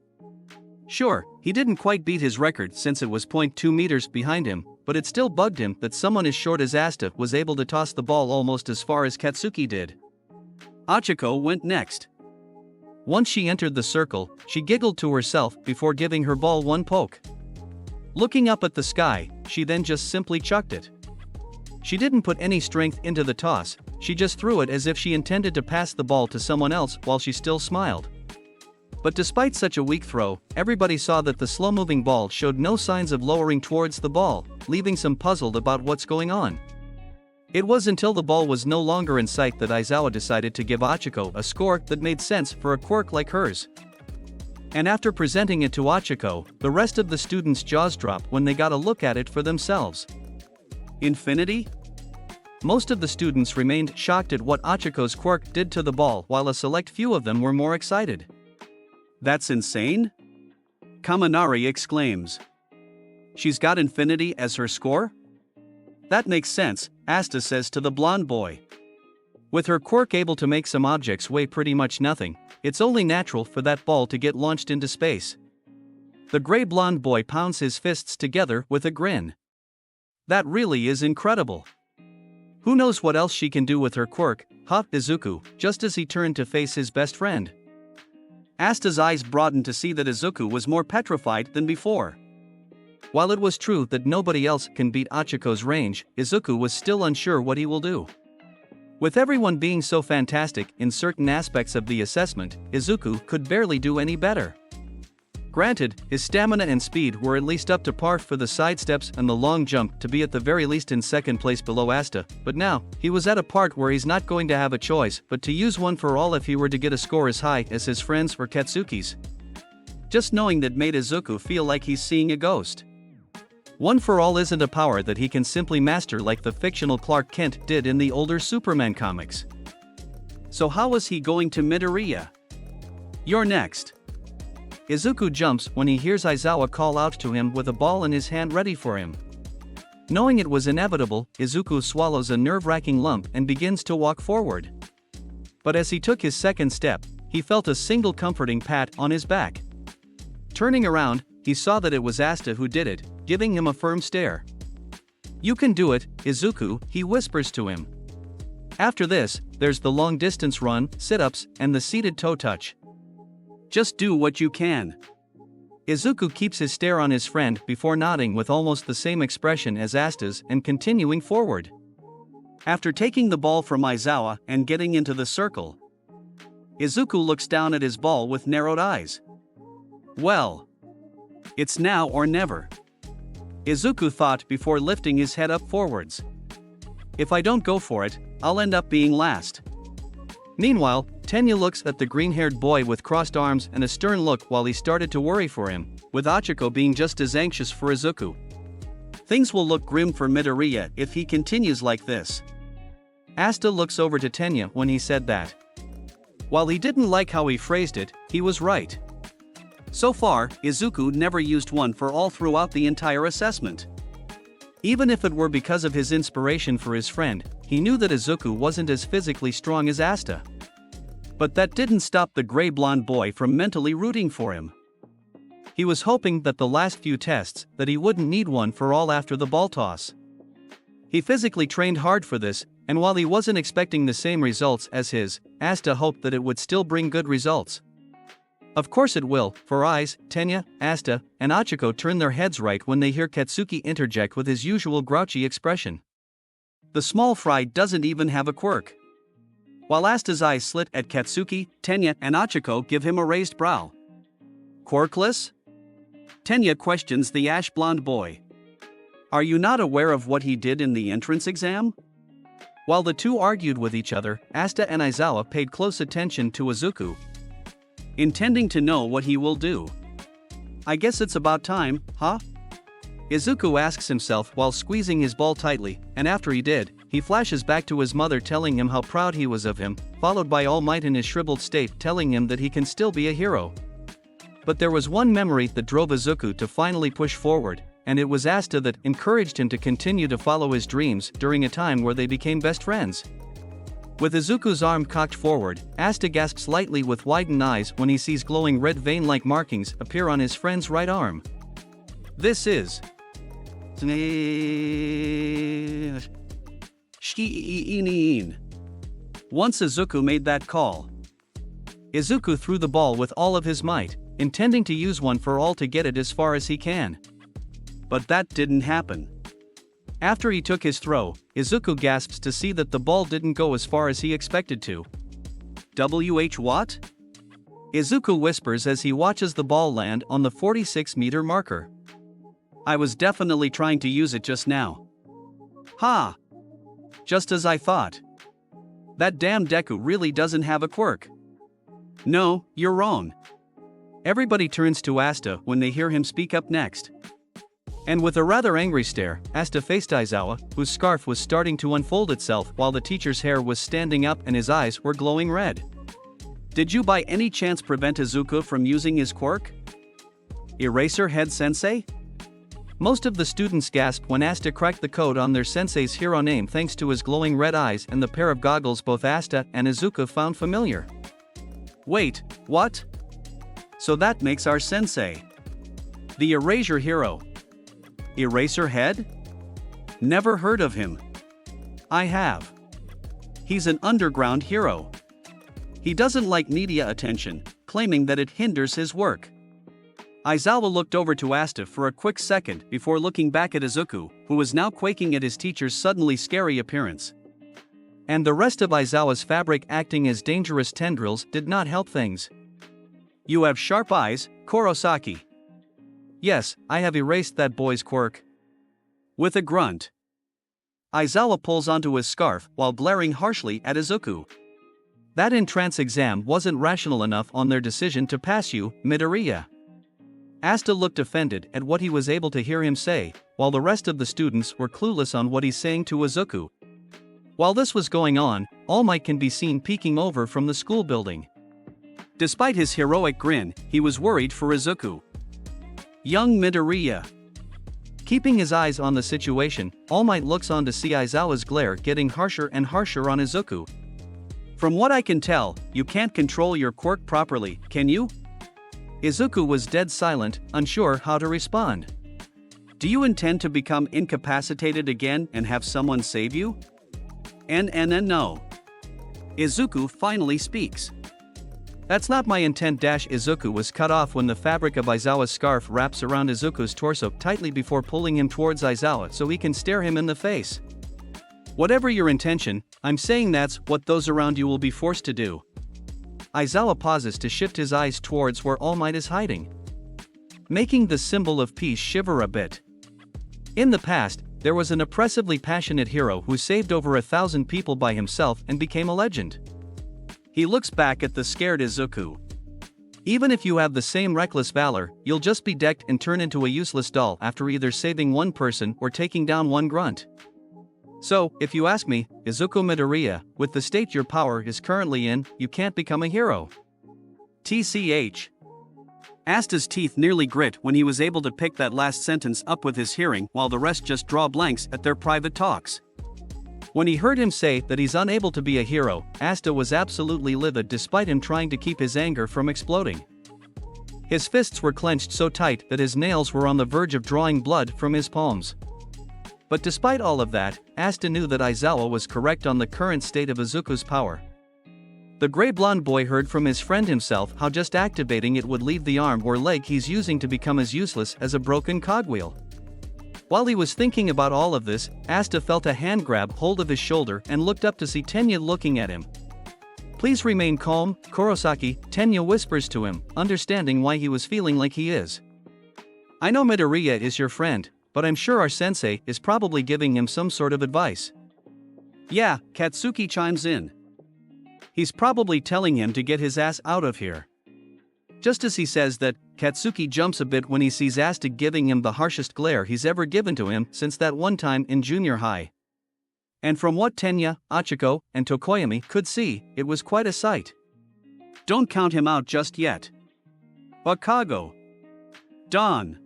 Sure, he didn't quite beat his record since it was 0.2 meters behind him, but it still bugged him that someone as short as Asta was able to toss the ball almost as far as Katsuki did. Achiko went next. Once she entered the circle, she giggled to herself before giving her ball one poke. Looking up at the sky, she then just simply chucked it. She didn't put any strength into the toss, she just threw it as if she intended to pass the ball to someone else while she still smiled. But despite such a weak throw, everybody saw that the slow-moving ball showed no signs of lowering towards the ball, leaving some puzzled about what's going on. It was until the ball was no longer in sight that Aizawa decided to give Achiko a score that made sense for a quirk like hers. And after presenting it to Achiko, the rest of the students' jaws dropped when they got a look at it for themselves. Infinity? Most of the students remained shocked at what Achiko's quirk did to the ball, while a select few of them were more excited. "That's insane?" Kaminari exclaims. "She's got infinity as her score?" "That makes sense," Asta says to the blonde boy. With her quirk able to make some objects weigh pretty much nothing, it's only natural for that ball to get launched into space. The gray blonde boy pounds his fists together with a grin. "That really is incredible. Who knows what else she can do with her quirk," huffed Izuku, just as he turned to face his best friend. Asta's eyes broadened to see that Izuku was more petrified than before. While it was true that nobody else can beat Achiko's range, Izuku was still unsure what he will do. With everyone being so fantastic in certain aspects of the assessment, Izuku could barely do any better. Granted, his stamina and speed were at least up to par for the sidesteps and the long jump to be at the very least in second place below Asta, but now, he was at a part where he's not going to have a choice but to use one for all if he were to get a score as high as his friends or Katsuki's. Just knowing that made Izuku feel like he's seeing a ghost. One for all isn't a power that he can simply master like the fictional Clark Kent did in the older Superman comics. So how was he going to Midoriya? You're next. Izuku jumps when he hears Aizawa call out to him with a ball in his hand ready for him. Knowing it was inevitable, Izuku swallows a nerve-wracking lump and begins to walk forward. But as he took his second step, he felt a single comforting pat on his back. Turning around, he saw that it was Asta who did it, giving him a firm stare. "You can do it, Izuku," he whispers to him. After this, there's the long-distance run, sit-ups, and the seated toe touch. Just do what you can. Izuku keeps his stare on his friend before nodding with almost the same expression as Asta's and continuing forward. After taking the ball from Aizawa and getting into the circle, Izuku looks down at his ball with narrowed eyes. Well, it's now or never, Izuku thought before lifting his head up forwards. If I don't go for it, I'll end up being last. Meanwhile, Tenya looks at the green-haired boy with crossed arms and a stern look while he started to worry for him, with Achiko being just as anxious for Izuku. Things will look grim for Midoriya if he continues like this. Asta looks over to Tenya when he said that. While he didn't like how he phrased it, he was right. So far, Izuku never used one for all throughout the entire assessment. Even if it were because of his inspiration for his friend, he knew that Izuku wasn't as physically strong as Asta. But that didn't stop the gray-blonde boy from mentally rooting for him. He was hoping that the last few tests that he wouldn't need one for all after the ball toss. He physically trained hard for this, and while he wasn't expecting the same results as his, Asta hoped that it would still bring good results. Of course it will, for Aiz, Tenya, Asta, and Achiko turn their heads right when they hear Katsuki interject with his usual grouchy expression. The small fry doesn't even have a quirk. While Asta's eyes slit at Katsuki, Tenya and Achiko give him a raised brow. Quirkless? Tenya questions the ash-blonde boy. Are you not aware of what he did in the entrance exam? While the two argued with each other, Asta and Aizawa paid close attention to Izuku, intending to know what he will do. I guess it's about time, huh? Izuku asks himself while squeezing his ball tightly, and after he did, he flashes back to his mother telling him how proud he was of him, followed by All Might in his shriveled state telling him that he can still be a hero. But there was one memory that drove Izuku to finally push forward, and it was Asta that encouraged him to continue to follow his dreams during a time where they became best friends. With Izuku's arm cocked forward, Asta gasps lightly with widened eyes when he sees glowing red vein-like markings appear on his friend's right arm. This is Shiki-in. Once Izuku made that call, Izuku threw the ball with all of his might, intending to use one for all to get it as far as he can. But that didn't happen. After he took his throw, Izuku gasps to see that the ball didn't go as far as he expected to. WH what? Izuku whispers as he watches the ball land on the 46-meter marker. I was definitely trying to use it just now. Ha! Just as I thought. That damn Deku really doesn't have a quirk. No, you're wrong. Everybody turns to Asta when they hear him speak up next. And with a rather angry stare, Asta faced Aizawa, whose scarf was starting to unfold itself while the teacher's hair was standing up and his eyes were glowing red. Did you by any chance prevent Izuku from using his quirk? Eraserhead Sensei? Most of the students gasped when Asta cracked the code on their sensei's hero name thanks to his glowing red eyes and the pair of goggles both Asta and Izuku found familiar. Wait, what? So that makes our sensei the Erasure Hero. Eraserhead? Never heard of him. I have. He's an underground hero. He doesn't like media attention, claiming that it hinders his work. Aizawa looked over to Asta for a quick second before looking back at Izuku, who was now quaking at his teacher's suddenly scary appearance. And the rest of Aizawa's fabric acting as dangerous tendrils did not help things. You have sharp eyes, Kurosaki. Yes, I have erased that boy's quirk. With a grunt, Aizawa pulls onto his scarf while glaring harshly at Izuku. That entrance exam wasn't rational enough on their decision to pass you, Midoriya. Asta looked offended at what he was able to hear him say, while the rest of the students were clueless on what he's saying to Izuku. While this was going on, All Might can be seen peeking over from the school building. Despite his heroic grin, he was worried for Izuku. Young Midoriya. Keeping his eyes on the situation, All Might looks on to see Aizawa's glare getting harsher and harsher on Izuku. From what I can tell, you can't control your quirk properly, can you? Izuku was dead silent, unsure how to respond. Do you intend to become incapacitated again and have someone save you? No. Izuku finally speaks. That's not my intent. Izuku was cut off when the fabric of Aizawa's scarf wraps around Izuku's torso tightly before pulling him towards Aizawa so he can stare him in the face. Whatever your intention, I'm saying that's what those around you will be forced to do. Aizawa pauses to shift his eyes towards where All Might is hiding, making the symbol of peace shiver a bit. In the past, there was an oppressively passionate hero who saved over 1,000 people by himself and became a legend. He looks back at the scared Izuku. Even if you have the same reckless valor, you'll just be decked and turn into a useless doll after either saving one person or taking down one grunt. So, if you ask me, Izuku Midoriya, with the state your power is currently in, you can't become a hero. TCH. Asta's teeth nearly grit when he was able to pick that last sentence up with his hearing while the rest just draw blanks at their private talks. When he heard him say that he's unable to be a hero, Asta was absolutely livid despite him trying to keep his anger from exploding. His fists were clenched so tight that his nails were on the verge of drawing blood from his palms. But despite all of that, Asta knew that Aizawa was correct on the current state of Izuku's power. The gray-blonde boy heard from his friend himself how just activating it would leave the arm or leg he's using to become as useless as a broken cogwheel. While he was thinking about all of this, Asta felt a hand grab hold of his shoulder and looked up to see Tenya looking at him. Please remain calm, Kurosaki, Tenya whispers to him, understanding why he was feeling like he is. I know Midoriya is your friend, but I'm sure our sensei is probably giving him some sort of advice. Yeah, Katsuki chimes in. He's probably telling him to get his ass out of here. Just as he says that, Katsuki jumps a bit when he sees Asta giving him the harshest glare he's ever given to him since that one time in junior high. And from what Tenya, Achiko, and Tokoyami could see, it was quite a sight. Don't count him out just yet. Bakago. Dawn.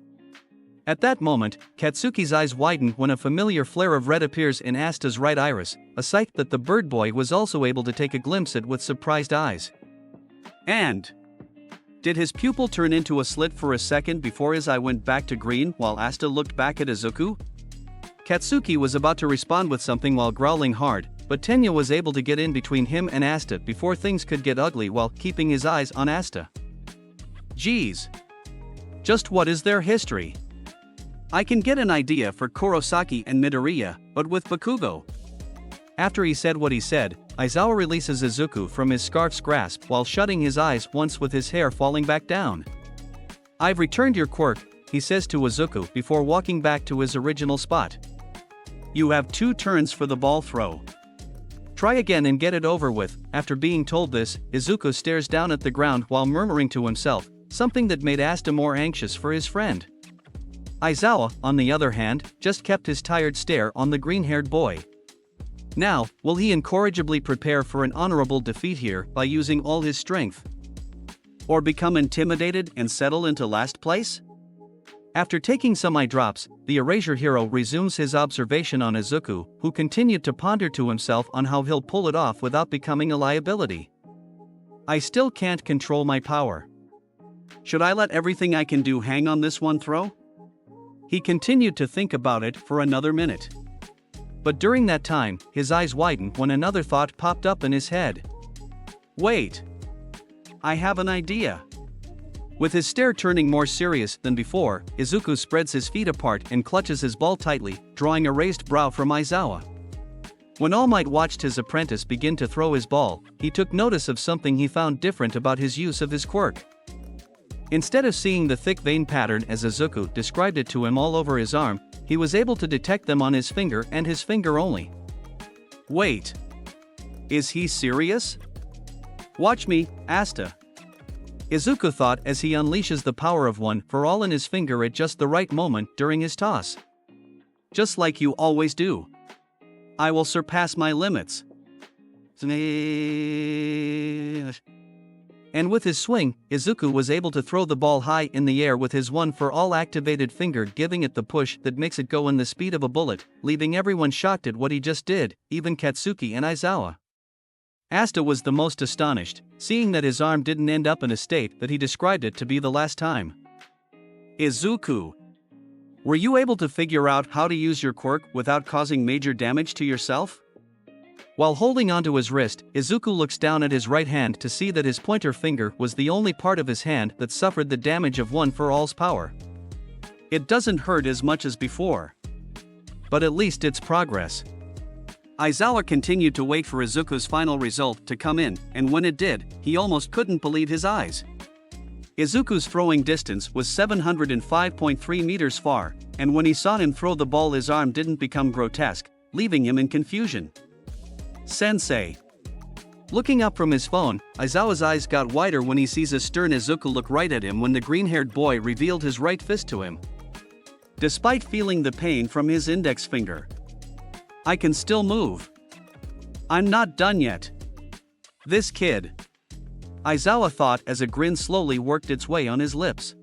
At that moment, Katsuki's eyes widen when a familiar flare of red appears in Asta's right iris, a sight that the bird boy was also able to take a glimpse at with surprised eyes. And did his pupil turn into a slit for a second before his eye went back to green while Asta looked back at Izuku? Katsuki was about to respond with something while growling hard, but Tenya was able to get in between him and Asta before things could get ugly while keeping his eyes on Asta. Geez. Just what is their history? I can get an idea for Kurosaki and Midoriya, but with Bakugo. After he said what he said, Aizawa releases Izuku from his scarf's grasp while shutting his eyes once with his hair falling back down. I've returned your quirk, he says to Izuku before walking back to his original spot. You have 2 turns for the ball throw. Try again and get it over with. After being told this, Izuku stares down at the ground while murmuring to himself, something that made Asta more anxious for his friend. Aizawa, on the other hand, just kept his tired stare on the green-haired boy. Now, will he incorrigibly prepare for an honorable defeat here by using all his strength? Or become intimidated and settle into last place? After taking some eye drops, the erasure hero resumes his observation on Izuku, who continued to ponder to himself on how he'll pull it off without becoming a liability. I still can't control my power. Should I let everything I can do hang on this one throw? He continued to think about it for another minute. But during that time, his eyes widened when another thought popped up in his head. Wait. I have an idea. With his stare turning more serious than before, Izuku spreads his feet apart and clutches his ball tightly, drawing a raised brow from Aizawa. When All Might watched his apprentice begin to throw his ball, he took notice of something he found different about his use of his quirk. Instead of seeing the thick vein pattern as Izuku described it to him all over his arm, he was able to detect them on his finger and his finger only. Wait. Is he serious? Watch me, Asta. Izuku thought as he unleashes the power of one for all in his finger at just the right moment during his toss. Just like you always do. I will surpass my limits. And with his swing, Izuku was able to throw the ball high in the air with his one for all activated finger, giving it the push that makes it go in the speed of a bullet, leaving everyone shocked at what he just did, even Katsuki and Aizawa. Asta was the most astonished, seeing that his arm didn't end up in a state that he described it to be the last time. Izuku, were you able to figure out how to use your quirk without causing major damage to yourself? While holding onto his wrist, Izuku looks down at his right hand to see that his pointer finger was the only part of his hand that suffered the damage of one for all's power. It doesn't hurt as much as before. But at least it's progress. Aizawa continued to wait for Izuku's final result to come in, and when it did, he almost couldn't believe his eyes. Izuku's throwing distance was 705.3 meters far, and when he saw him throw the ball, his arm didn't become grotesque, leaving him in confusion. Sensei. Looking up from his phone, Aizawa's eyes got wider when he sees a stern Izuku look right at him when the green-haired boy revealed his right fist to him. Despite feeling the pain from his index finger, I can still move. I'm not done yet. This kid. Aizawa thought as a grin slowly worked its way on his lips.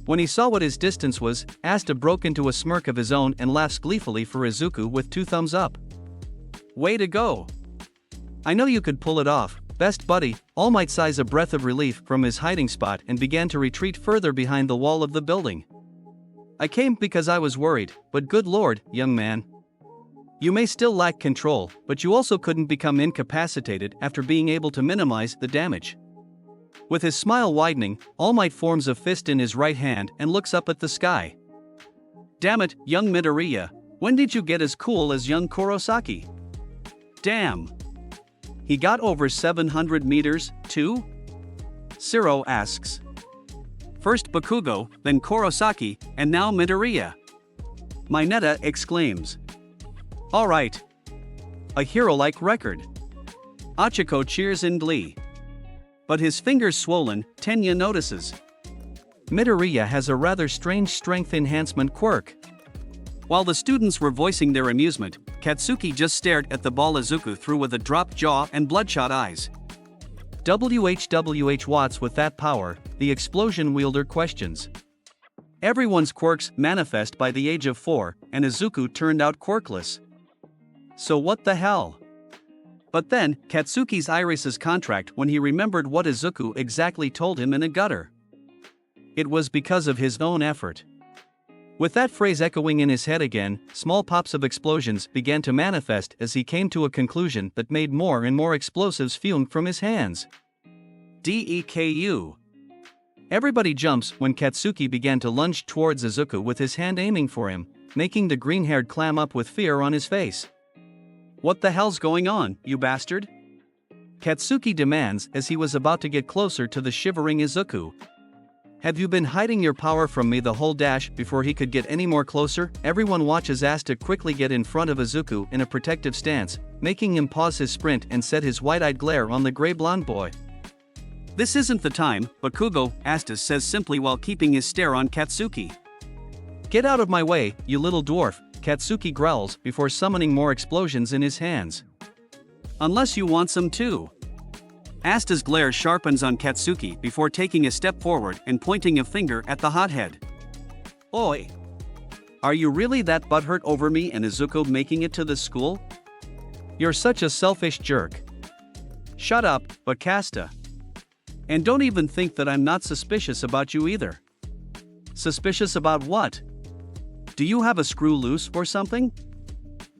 When he saw what his distance was, Asta broke into a smirk of his own and laughs gleefully for Izuku with 2 thumbs up. Way to go. I know you could pull it off, best buddy. All Might sighs a breath of relief from his hiding spot and began to retreat further behind the wall of the building. I came because I was worried, but good lord, young man. You may still lack control, but you also couldn't become incapacitated after being able to minimize the damage. With his smile widening, All Might forms a fist in his right hand and looks up at the sky. Damn it, young Midoriya, when did you get as cool as young Kurosaki? Damn. He got over 700 meters, too? Shiro asks. First Bakugo, then Kurosaki, and now Midoriya. Mineta exclaims. Alright. A hero-like record. Achiko cheers in glee. But his fingers swollen, Tenya notices. Midoriya has a rather strange strength enhancement quirk. While the students were voicing their amusement, Katsuki just stared at the ball Izuku threw with a dropped jaw and bloodshot eyes. WHWH Watts with that power, the explosion wielder questions. Everyone's quirks manifest by the age of 4, and Izuku turned out quirkless. So what the hell? But then, Katsuki's irises contract when he remembered what Izuku exactly told him in a gutter. It was because of his own effort. With that phrase echoing in his head again, small pops of explosions began to manifest as he came to a conclusion that made more and more explosives fume from his hands. DEKU. Everybody jumps when Katsuki began to lunge towards Izuku with his hand aiming for him, making the green-haired clam up with fear on his face. What the hell's going on, you bastard? Katsuki demands as he was about to get closer to the shivering Izuku. Have you been hiding your power from me the whole dash? Before he could get any more closer, everyone watches Asta quickly get in front of Izuku in a protective stance, making him pause his sprint and set his wide-eyed glare on the gray-blonde boy. This isn't the time, Bakugo, Asta says simply while keeping his stare on Katsuki. Get out of my way, you little dwarf, Katsuki growls before summoning more explosions in his hands. Unless you want some too. Asta's glare sharpens on Katsuki before taking a step forward and pointing a finger at the hothead. Oi! Are you really that butthurt over me and Izuku making it to the school? You're such a selfish jerk. Shut up, Bakasta. And don't even think that I'm not suspicious about you either. Suspicious about what? Do you have a screw loose or something?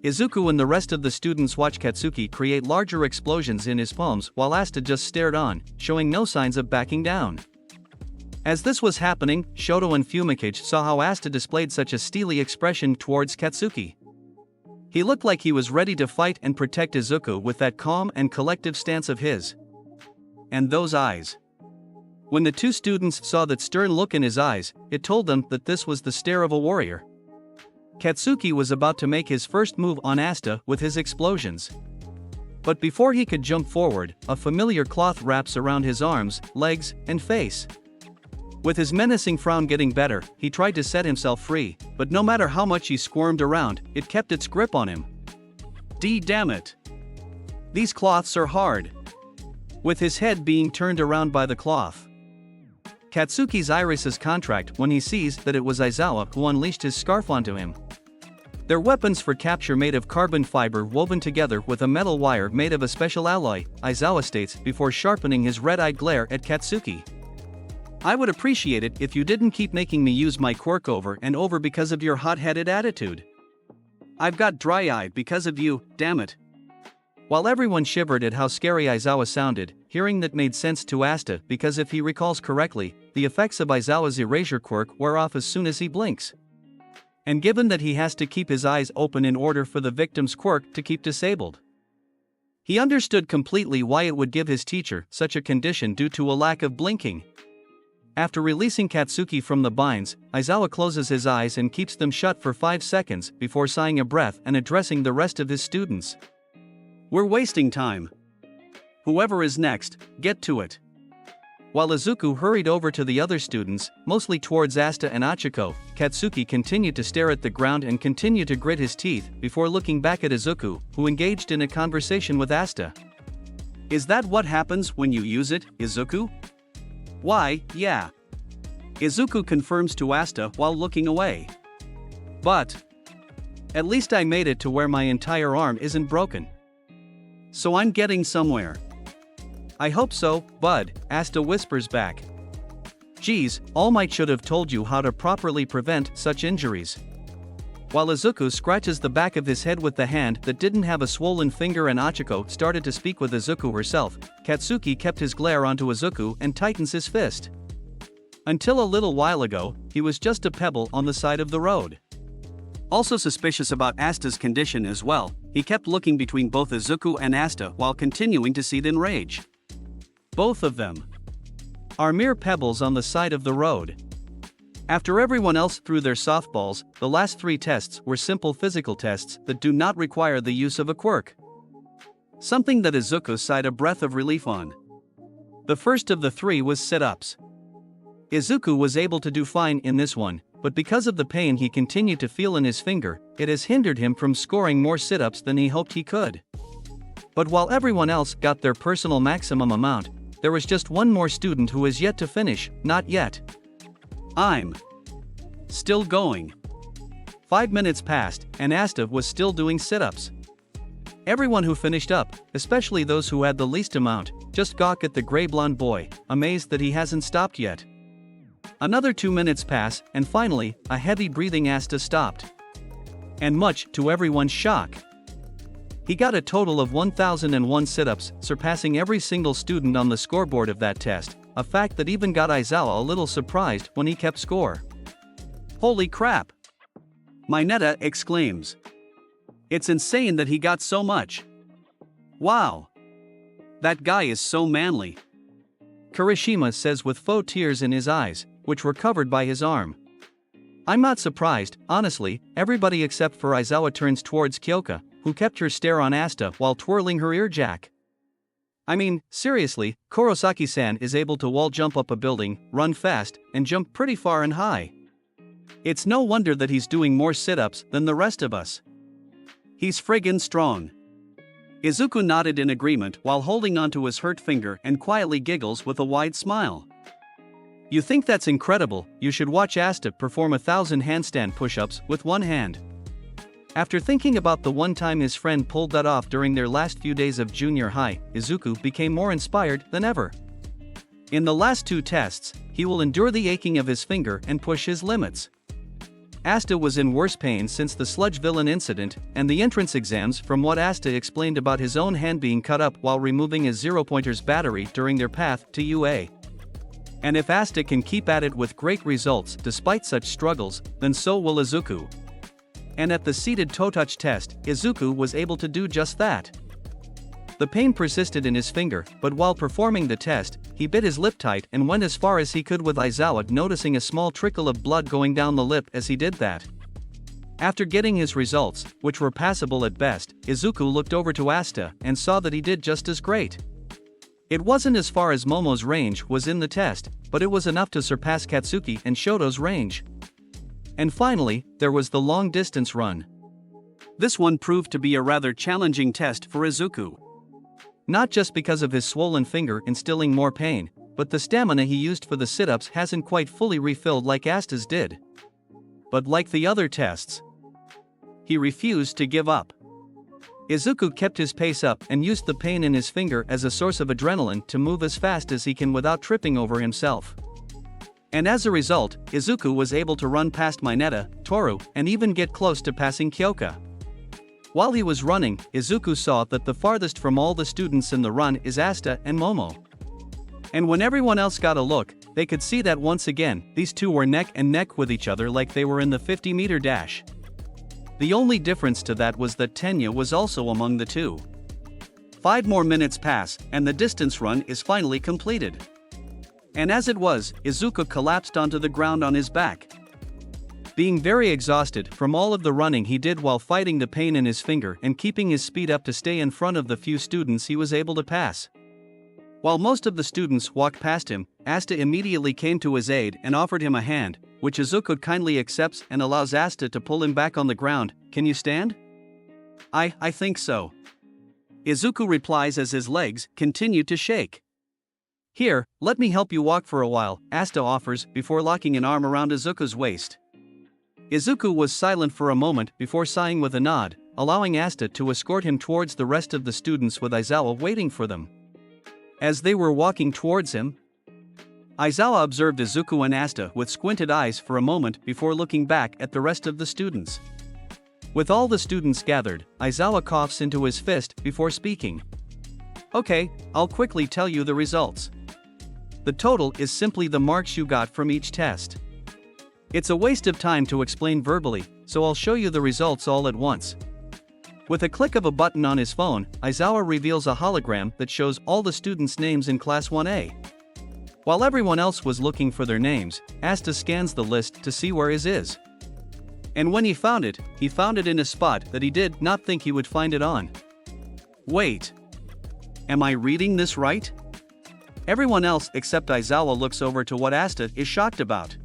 Izuku and the rest of the students watch Katsuki create larger explosions in his palms while Asta just stared on, showing no signs of backing down. As this was happening, Shoto and Fumikage saw how Asta displayed such a steely expression towards Katsuki. He looked like he was ready to fight and protect Izuku with that calm and collective stance of his. And those eyes. When the two students saw that stern look in his eyes, it told them that this was the stare of a warrior. Katsuki was about to make his first move on Asta with his explosions. But before he could jump forward, a familiar cloth wraps around his arms, legs, and face. With his menacing frown getting better, he tried to set himself free, but no matter how much he squirmed around, it kept its grip on him. Damn it! These cloths are hard. With his head being turned around by the cloth, Katsuki's irises contract when he sees that it was Aizawa who unleashed his scarf onto him. Their weapons for capture made of carbon fiber woven together with a metal wire made of a special alloy, Aizawa states before sharpening his red-eyed glare at Katsuki. I would appreciate it if you didn't keep making me use my quirk over and over because of your hot-headed attitude. I've got dry eye because of you, damn it. While everyone shivered at how scary Aizawa sounded, hearing that made sense to Asta because if he recalls correctly, the effects of Aizawa's erasure quirk wear off as soon as he blinks. And given that he has to keep his eyes open in order for the victim's quirk to keep disabled, he understood completely why it would give his teacher such a condition due to a lack of blinking. After releasing Katsuki from the binds, Aizawa closes his eyes and keeps them shut for 5 seconds before sighing a breath and addressing the rest of his students. We're wasting time. Whoever is next, get to it. While Izuku hurried over to the other students, mostly towards Asta and Achiko, Katsuki continued to stare at the ground and continue to grit his teeth before looking back at Izuku, who engaged in a conversation with Asta. Is that what happens when you use it, Izuku? Why, yeah. Izuku confirms to Asta while looking away. But at least I made it to where my entire arm isn't broken. So I'm getting somewhere. I hope so, bud, Asta whispers back. Geez, All Might should have told you how to properly prevent such injuries. While Izuku scratches the back of his head with the hand that didn't have a swollen finger and Achiko started to speak with Izuku herself, Katsuki kept his glare onto Izuku and tightens his fist. Until a little while ago, he was just a pebble on the side of the road. Also suspicious about Asta's condition as well, he kept looking between both Izuku and Asta while continuing to seethe in rage. Both of them are mere pebbles on the side of the road. After everyone else threw their softballs, the last 3 tests were simple physical tests that do not require the use of a quirk. Something that Izuku sighed a breath of relief on. The first of the 3 was sit-ups. Izuku was able to do fine in this one, but because of the pain he continued to feel in his finger, it has hindered him from scoring more sit-ups than he hoped he could. But while everyone else got their personal maximum amount, there was just one more student who is yet to finish, not yet. I'm still going. 5 minutes passed, and Asta was still doing sit-ups. Everyone who finished up, especially those who had the least amount, just gawk at the gray-blonde boy, amazed that he hasn't stopped yet. Another 2 minutes pass, and finally, a heavy-breathing Asta stopped. And much to everyone's shock, he got a total of 1,001 sit-ups, surpassing every single student on the scoreboard of that test, a fact that even got Aizawa a little surprised when he kept score. Holy crap! Mineta exclaims. It's insane that he got so much. Wow! That guy is so manly. Kirishima says with faux tears in his eyes, which were covered by his arm. I'm not surprised, honestly. Everybody except for Aizawa turns towards Kyoka, who kept her stare on Asta while twirling her earjack. I mean, seriously, Kurosaki-san is able to wall jump up a building, run fast, and jump pretty far and high. It's no wonder that he's doing more sit-ups than the rest of us. He's friggin' strong. Izuku nodded in agreement while holding onto his hurt finger and quietly giggles with a wide smile. You think that's incredible? You should watch Asta perform 1,000 handstand push-ups with one hand. After thinking about the one time his friend pulled that off during their last few days of junior high, Izuku became more inspired than ever. In the last 2 tests, he will endure the aching of his finger and push his limits. Asta was in worse pain since the sludge villain incident and the entrance exams, from what Asta explained about his own hand being cut up while removing a zero-pointer's battery during their path to UA. And if Asta can keep at it with great results despite such struggles, then so will Izuku. And at the seated toe touch test, Izuku was able to do just that. The pain persisted in his finger, but while performing the test, he bit his lip tight and went as far as he could with Aizawa noticing a small trickle of blood going down the lip as he did that. After getting his results, which were passable at best, Izuku looked over to Asta and saw that he did just as great. It wasn't as far as Momo's range was in the test, but it was enough to surpass Katsuki and Shoto's range. And finally, there was the long-distance run. This one proved to be a rather challenging test for Izuku. Not just because of his swollen finger instilling more pain, but the stamina he used for the sit-ups hasn't quite fully refilled like Asta's did. But like the other tests, he refused to give up. Izuku kept his pace up and used the pain in his finger as a source of adrenaline to move as fast as he can without tripping over himself. And as a result, Izuku was able to run past Mineta, Toru, and even get close to passing Kyoka. While he was running, Izuku saw that the farthest from all the students in the run is Asta and Momo. And when everyone else got a look, they could see that once again, these two were neck and neck with each other like they were in the 50-meter dash. The only difference to that was that Tenya was also among the two. 5 more minutes pass, and the distance run is finally completed. And as it was, Izuku collapsed onto the ground on his back. Being very exhausted from all of the running he did while fighting the pain in his finger and keeping his speed up to stay in front of the few students he was able to pass. While most of the students walked past him, Asta immediately came to his aid and offered him a hand, which Izuku kindly accepts and allows Asta to pull him back on the ground. "Can you stand?" I think so." Izuku replies as his legs continue to shake. "Here, let me help you walk for a while," Asta offers before locking an arm around Izuku's waist. Izuku was silent for a moment before sighing with a nod, allowing Asta to escort him towards the rest of the students with Aizawa waiting for them. As they were walking towards him, Aizawa observed Izuku and Asta with squinted eyes for a moment before looking back at the rest of the students. With all the students gathered, Aizawa coughs into his fist before speaking. "Okay, I'll quickly tell you the results. The total is simply the marks you got from each test. It's a waste of time to explain verbally, so I'll show you the results all at once." With a click of a button on his phone, Aizawa reveals a hologram that shows all the students' names in Class 1A. While everyone else was looking for their names, Asta scans the list to see where his is. And when he found it in a spot that he did not think he would find it on. Wait. Am I reading this right? Everyone else except Aizawa looks over to what Asta is shocked about.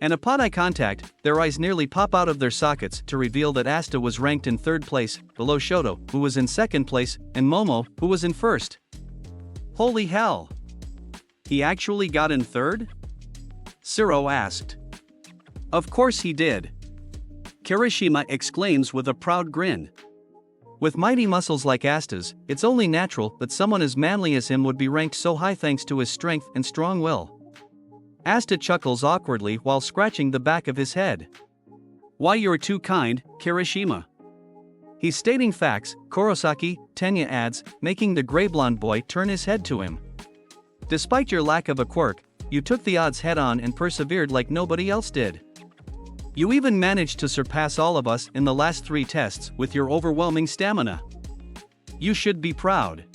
And upon eye contact, their eyes nearly pop out of their sockets to reveal that Asta was ranked in 3rd place, below Shoto, who was in 2nd place, and Momo, who was in 1st. Holy hell! He actually got in 3rd? Siro asked. Of course he did. Kirishima exclaims with a proud grin. With mighty muscles like Asta's, it's only natural that someone as manly as him would be ranked so high thanks to his strength and strong will. Asta chuckles awkwardly while scratching the back of his head. "Why, you're too kind, Kirishima." He's stating facts, Kurosaki, Tenya adds, making the gray-blonde boy turn his head to him. "Despite your lack of a quirk, you took the odds head-on and persevered like nobody else did. You even managed to surpass all of us in the last 3 tests with your overwhelming stamina. You should be proud."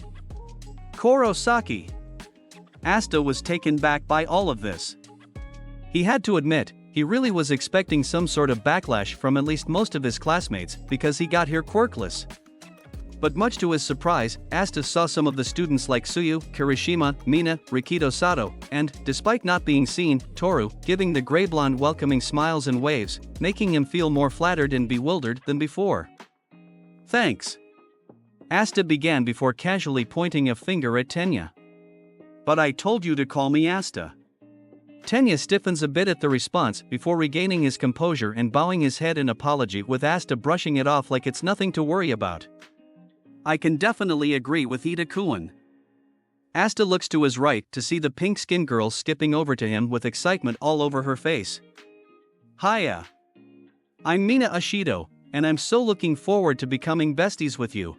Kurosaki. Asta was taken back by all of this. He had to admit, he really was expecting some sort of backlash from at least most of his classmates because he got here quirkless. But much to his surprise, Asta saw some of the students like Tsuyu, Kirishima, Mina, Rikido Sato, and, despite not being seen, Toru, giving the gray-blonde welcoming smiles and waves, making him feel more flattered and bewildered than before. "Thanks." Asta began before casually pointing a finger at Tenya. "But I told you to call me Asta." Tenya stiffens a bit at the response before regaining his composure and bowing his head in apology with Asta brushing it off like it's nothing to worry about. "I can definitely agree with Ida-kun." Asta looks to his right to see the pink-skinned girl skipping over to him with excitement all over her face. "Hiya. I'm Mina Ashido, and I'm so looking forward to becoming besties with you."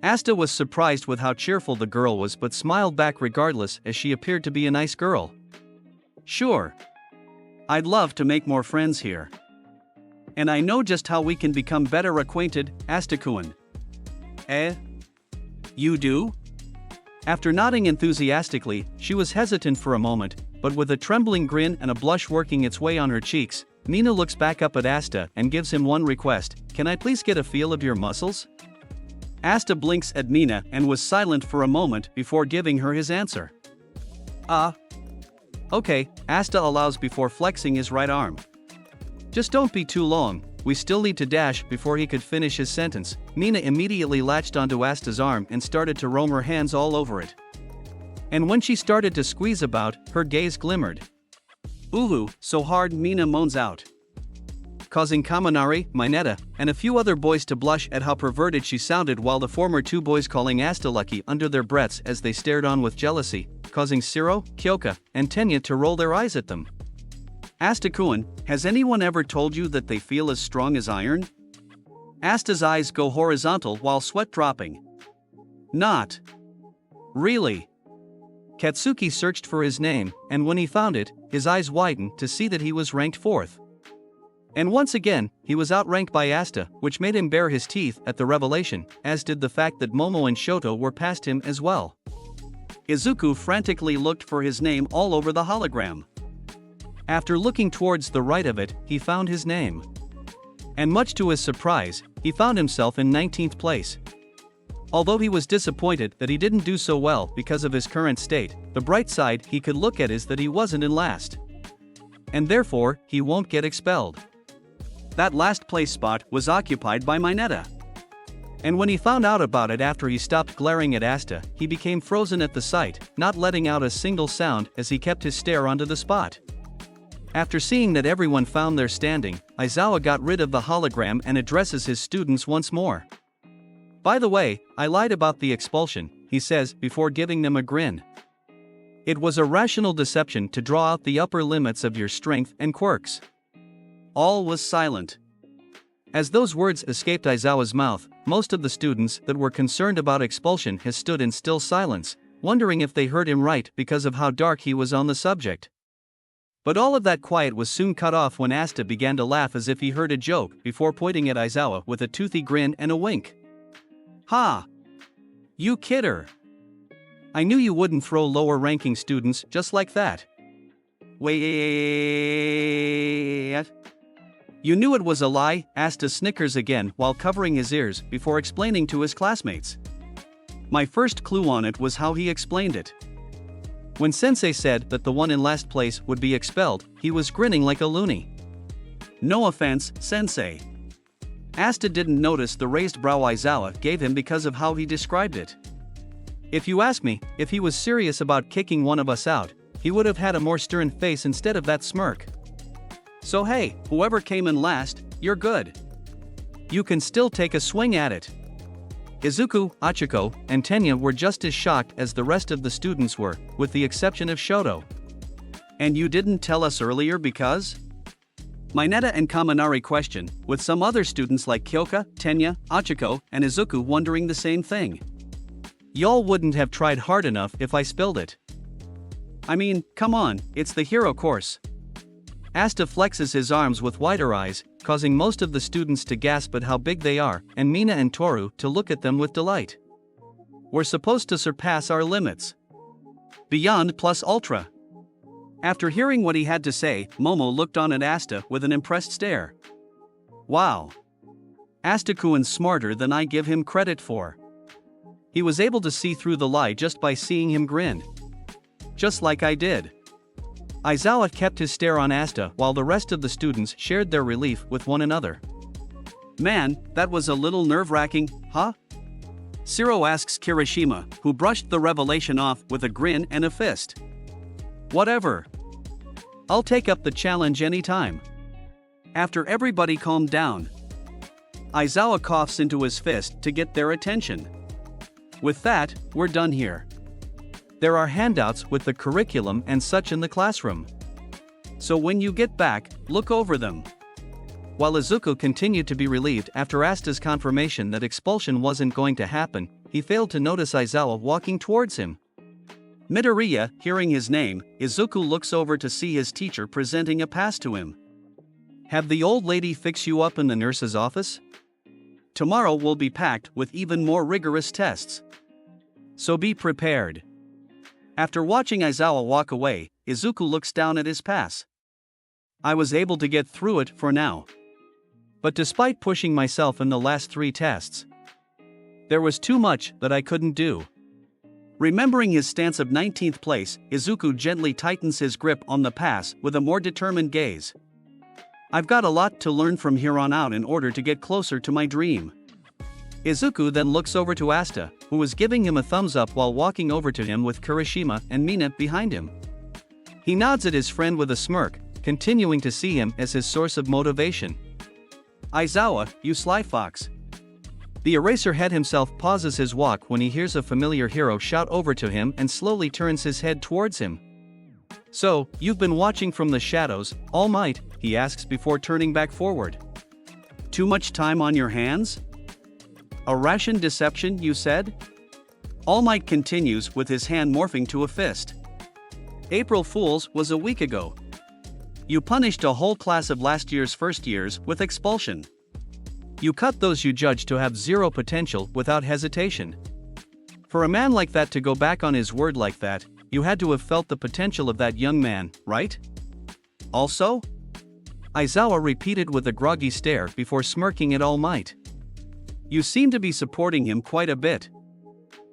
Asta was surprised with how cheerful the girl was but smiled back regardless as she appeared to be a nice girl. "Sure. I'd love to make more friends here. And I know just how we can become better acquainted, Asta-kun." You do? After nodding enthusiastically, she was hesitant for a moment, but with a trembling grin and a blush working its way on her cheeks, Mina looks back up at Asta and gives him one request: "Can I please get a feel of your muscles?" Asta blinks at Mina and was silent for a moment before giving her his answer. Okay, Asta allows before flexing his right arm. Just don't be too long, we still need to dash. Before he could finish his sentence, Mina immediately latched onto Asta's arm and started to roam her hands all over it. And when she started to squeeze about, her gaze glimmered. "Ooh, so hard," Mina moans out, causing Kaminari, Mineta, and a few other boys to blush at how perverted she sounded, while the former two boys calling Asta lucky under their breaths as they stared on with jealousy, causing Shiro, Kyoka, and Tenya to roll their eyes at them. "Asta-kun, has anyone ever told you that they feel as strong as iron?" Asta's eyes go horizontal while sweat dropping. "Not really." Katsuki searched for his name, and when he found it, his eyes widened to see that he was ranked 4th. And once again, he was outranked by Asta, which made him bare his teeth at the revelation, as did the fact that Momo and Shoto were past him as well. Izuku frantically looked for his name all over the hologram. After looking towards the right of it, he found his name. And much to his surprise, he found himself in 19th place. Although he was disappointed that he didn't do so well because of his current state, the bright side he could look at is that he wasn't in last. And therefore, he won't get expelled. That last place spot was occupied by Mineta. And when he found out about it after he stopped glaring at Asta, he became frozen at the sight, not letting out a single sound as he kept his stare onto the spot. After seeing that everyone found their standing, Aizawa got rid of the hologram and addresses his students once more. "By the way, I lied about the expulsion," he says before giving them a grin. "It was a rational deception to draw out the upper limits of your strength and quirks." All was silent. As those words escaped Aizawa's mouth, most of the students that were concerned about expulsion has stood in still silence, wondering if they heard him right because of how dark he was on the subject. But all of that quiet was soon cut off when Asta began to laugh as if he heard a joke before pointing at Aizawa with a toothy grin and a wink. "Ha! You kidder! I knew you wouldn't throw lower-ranking students just like that. Wait. You knew it was a lie?" Asta snickers again while covering his ears before explaining to his classmates. "My first clue on it was how he explained it. When Sensei said that the one in last place would be expelled, he was grinning like a loony. No offense, Sensei." Asta didn't notice the raised brow Aizawa gave him because of how he described it. "If you ask me, if he was serious about kicking one of us out, he would have had a more stern face instead of that smirk. So hey, whoever came in last, you're good. You can still take a swing at it." Izuku, Achiko, and Tenya were just as shocked as the rest of the students were, with the exception of Shoto. "And you didn't tell us earlier because?" Mineta and Kaminari questioned, with some other students like Kyoka, Tenya, Achiko, and Izuku wondering the same thing. "Y'all wouldn't have tried hard enough if I spilled it. I mean, come on, it's the hero course." Asta flexes his arms with wider eyes, causing most of the students to gasp at how big they are, and Mina and Toru to look at them with delight. "We're supposed to surpass our limits. Beyond plus ultra." After hearing what he had to say, Momo looked on at Asta with an impressed stare. "Wow. Asta-kun's smarter than I give him credit for." He was able to see through the lie just by seeing him grin. "Just like I did." Aizawa kept his stare on Asta while the rest of the students shared their relief with one another. "Man, that was a little nerve-wracking, huh?" Shiro asks Kirishima, who brushed the revelation off with a grin and a fist. "Whatever. I'll take up the challenge anytime." After everybody calmed down, Aizawa coughs into his fist to get their attention. "With that, we're done here. There are handouts with the curriculum and such in the classroom. So when you get back, look over them." While Izuku continued to be relieved after Asta's confirmation that expulsion wasn't going to happen, he failed to notice Aizawa walking towards him. Midoriya, hearing his name, Izuku looks over to see his teacher presenting a pass to him. "Have the old lady fix you up in the nurse's office? Tomorrow will be packed with even more rigorous tests." So be prepared. After watching Aizawa walk away, Izuku looks down at his pass. I was able to get through it for now. But despite pushing myself in the last 3 tests, there was too much that I couldn't do. Remembering his stance of 19th place, Izuku gently tightens his grip on the pass with a more determined gaze. I've got a lot to learn from here on out in order to get closer to my dream. Izuku then looks over to Asta, who was giving him a thumbs up while walking over to him with Kirishima and Mina behind him. He nods at his friend with a smirk, continuing to see him as his source of motivation. Aizawa, you sly fox. The Eraserhead himself pauses his walk when he hears a familiar hero shout over to him and slowly turns his head towards him. So, you've been watching from the shadows, All Might, he asks before turning back forward. Too much time on your hands? A ration deception, you said? All Might continues with his hand morphing to a fist. April Fools was a week ago. You punished a whole class of last year's first years with expulsion. You cut those you judged to have 0 potential without hesitation. For a man like that to go back on his word like that, you had to have felt the potential of that young man, right? Also? Aizawa repeated with a groggy stare before smirking at All Might. You seem to be supporting him quite a bit.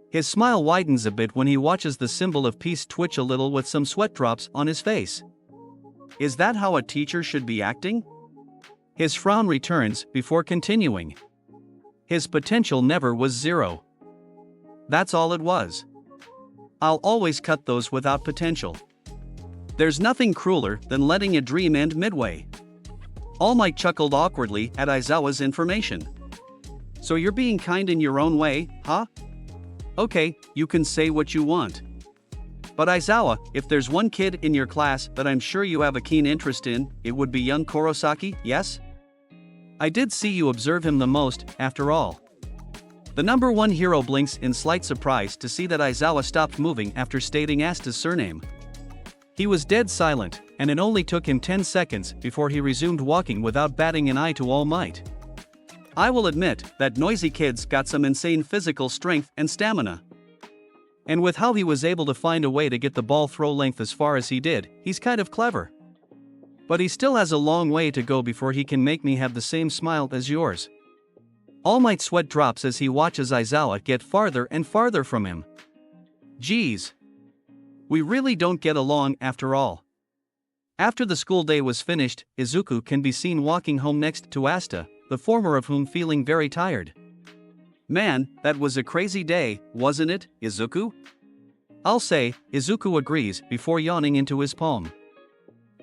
His smile widens a bit when he watches the symbol of peace twitch a little with some sweat drops on his face. Is that how a teacher should be acting? His frown returns before continuing. His potential never was 0. That's all it was. I'll always cut those without potential. There's nothing crueler than letting a dream end midway. All Might chuckled awkwardly at Aizawa's information. So you're being kind in your own way, huh? Okay, you can say what you want. But Aizawa, if there's one kid in your class that I'm sure you have a keen interest in, it would be young Kurosaki, yes? I did see you observe him the most, after all. The number 1 hero blinks in slight surprise to see that Aizawa stopped moving after stating Asta's surname. He was dead silent, and it only took him 10 seconds before he resumed walking without batting an eye to All Might. I will admit that noisy kid's got some insane physical strength and stamina. And with how he was able to find a way to get the ball throw length as far as he did, he's kind of clever. But he still has a long way to go before he can make me have the same smile as yours. All Might's sweat drops as he watches Aizawa get farther and farther from him. Geez. We really don't get along after all. After the school day was finished, Izuku can be seen walking home next to Asta, the former of whom feeling very tired. Man, that was a crazy day, wasn't it, Izuku? I'll say, Izuku agrees before yawning into his palm.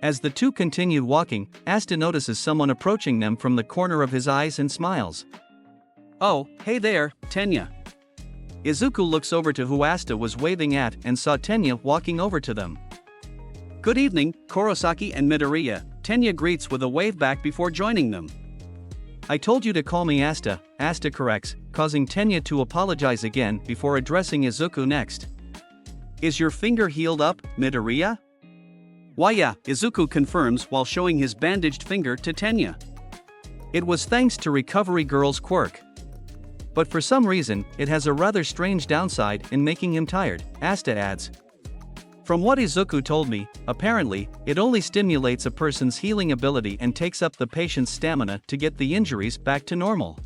As the two continued walking, Asta notices someone approaching them from the corner of his eyes and smiles. Oh, hey there, Tenya. Izuku looks over to who Asta was waving at and saw Tenya walking over to them. Good evening, Kurosaki and Midoriya, Tenya greets with a wave back before joining them. I told you to call me Asta, Asta corrects, causing Tenya to apologize again before addressing Izuku next. Is your finger healed up, Midoriya? Why yeah, Izuku confirms while showing his bandaged finger to Tenya. It was thanks to Recovery Girl's quirk. But for some reason, it has a rather strange downside in making him tired, Asta adds. From what Izuku told me, apparently, it only stimulates a person's healing ability and takes up the patient's stamina to get the injuries back to normal.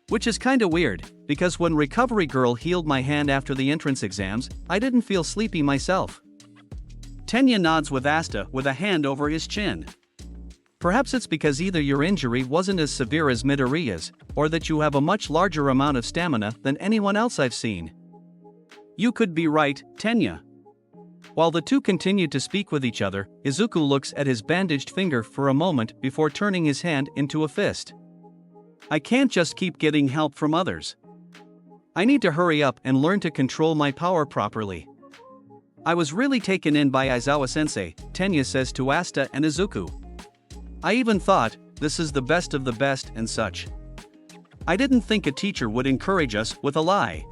Which is kinda weird, because when Recovery Girl healed my hand after the entrance exams, I didn't feel sleepy myself. Tenya nods with Asta with a hand over his chin. Perhaps it's because either your injury wasn't as severe as Midoriya's, or that you have a much larger amount of stamina than anyone else I've seen. You could be right, Tenya. While the two continued to speak with each other, Izuku looks at his bandaged finger for a moment before turning his hand into a fist. I can't just keep getting help from others. I need to hurry up and learn to control my power properly. I was really taken in by Aizawa-sensei, Tenya says to Asta and Izuku. I even thought, this is the best of the best and such. I didn't think a teacher would encourage us with a lie.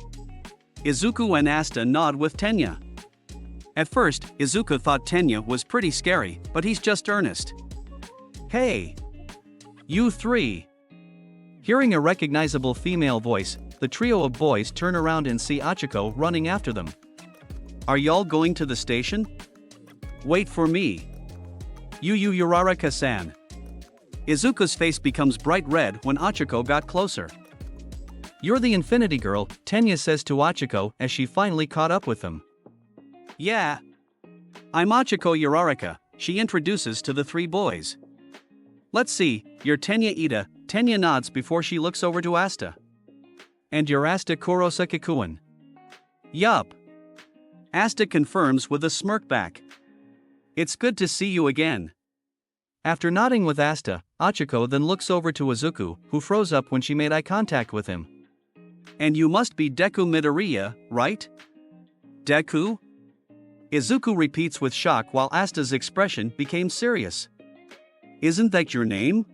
Izuku and Asta nod with Tenya. At first, Izuku thought Tenya was pretty scary, but he's just earnest. Hey! You three! Hearing a recognizable female voice, the trio of boys turn around and see Achiko running after them. Are y'all going to the station? Wait for me. Yu Uraraka-san. Izuku's face becomes bright red when Achiko got closer. You're the Infinity Girl, Tenya says to Achiko as she finally caught up with them. Yeah. I'm Achiko Uraraka, she introduces to the three boys. Let's see, you're Tenya Ida. Tenya nods before she looks over to Asta. And you're Asta Kurosaki-kun. Yup. Asta confirms with a smirk back. It's good to see you again. After nodding with Asta, Achiko then looks over to Izuku, who froze up when she made eye contact with him. And you must be Deku Midoriya, right? Deku? Izuku repeats with shock while Asta's expression became serious. Isn't that your name?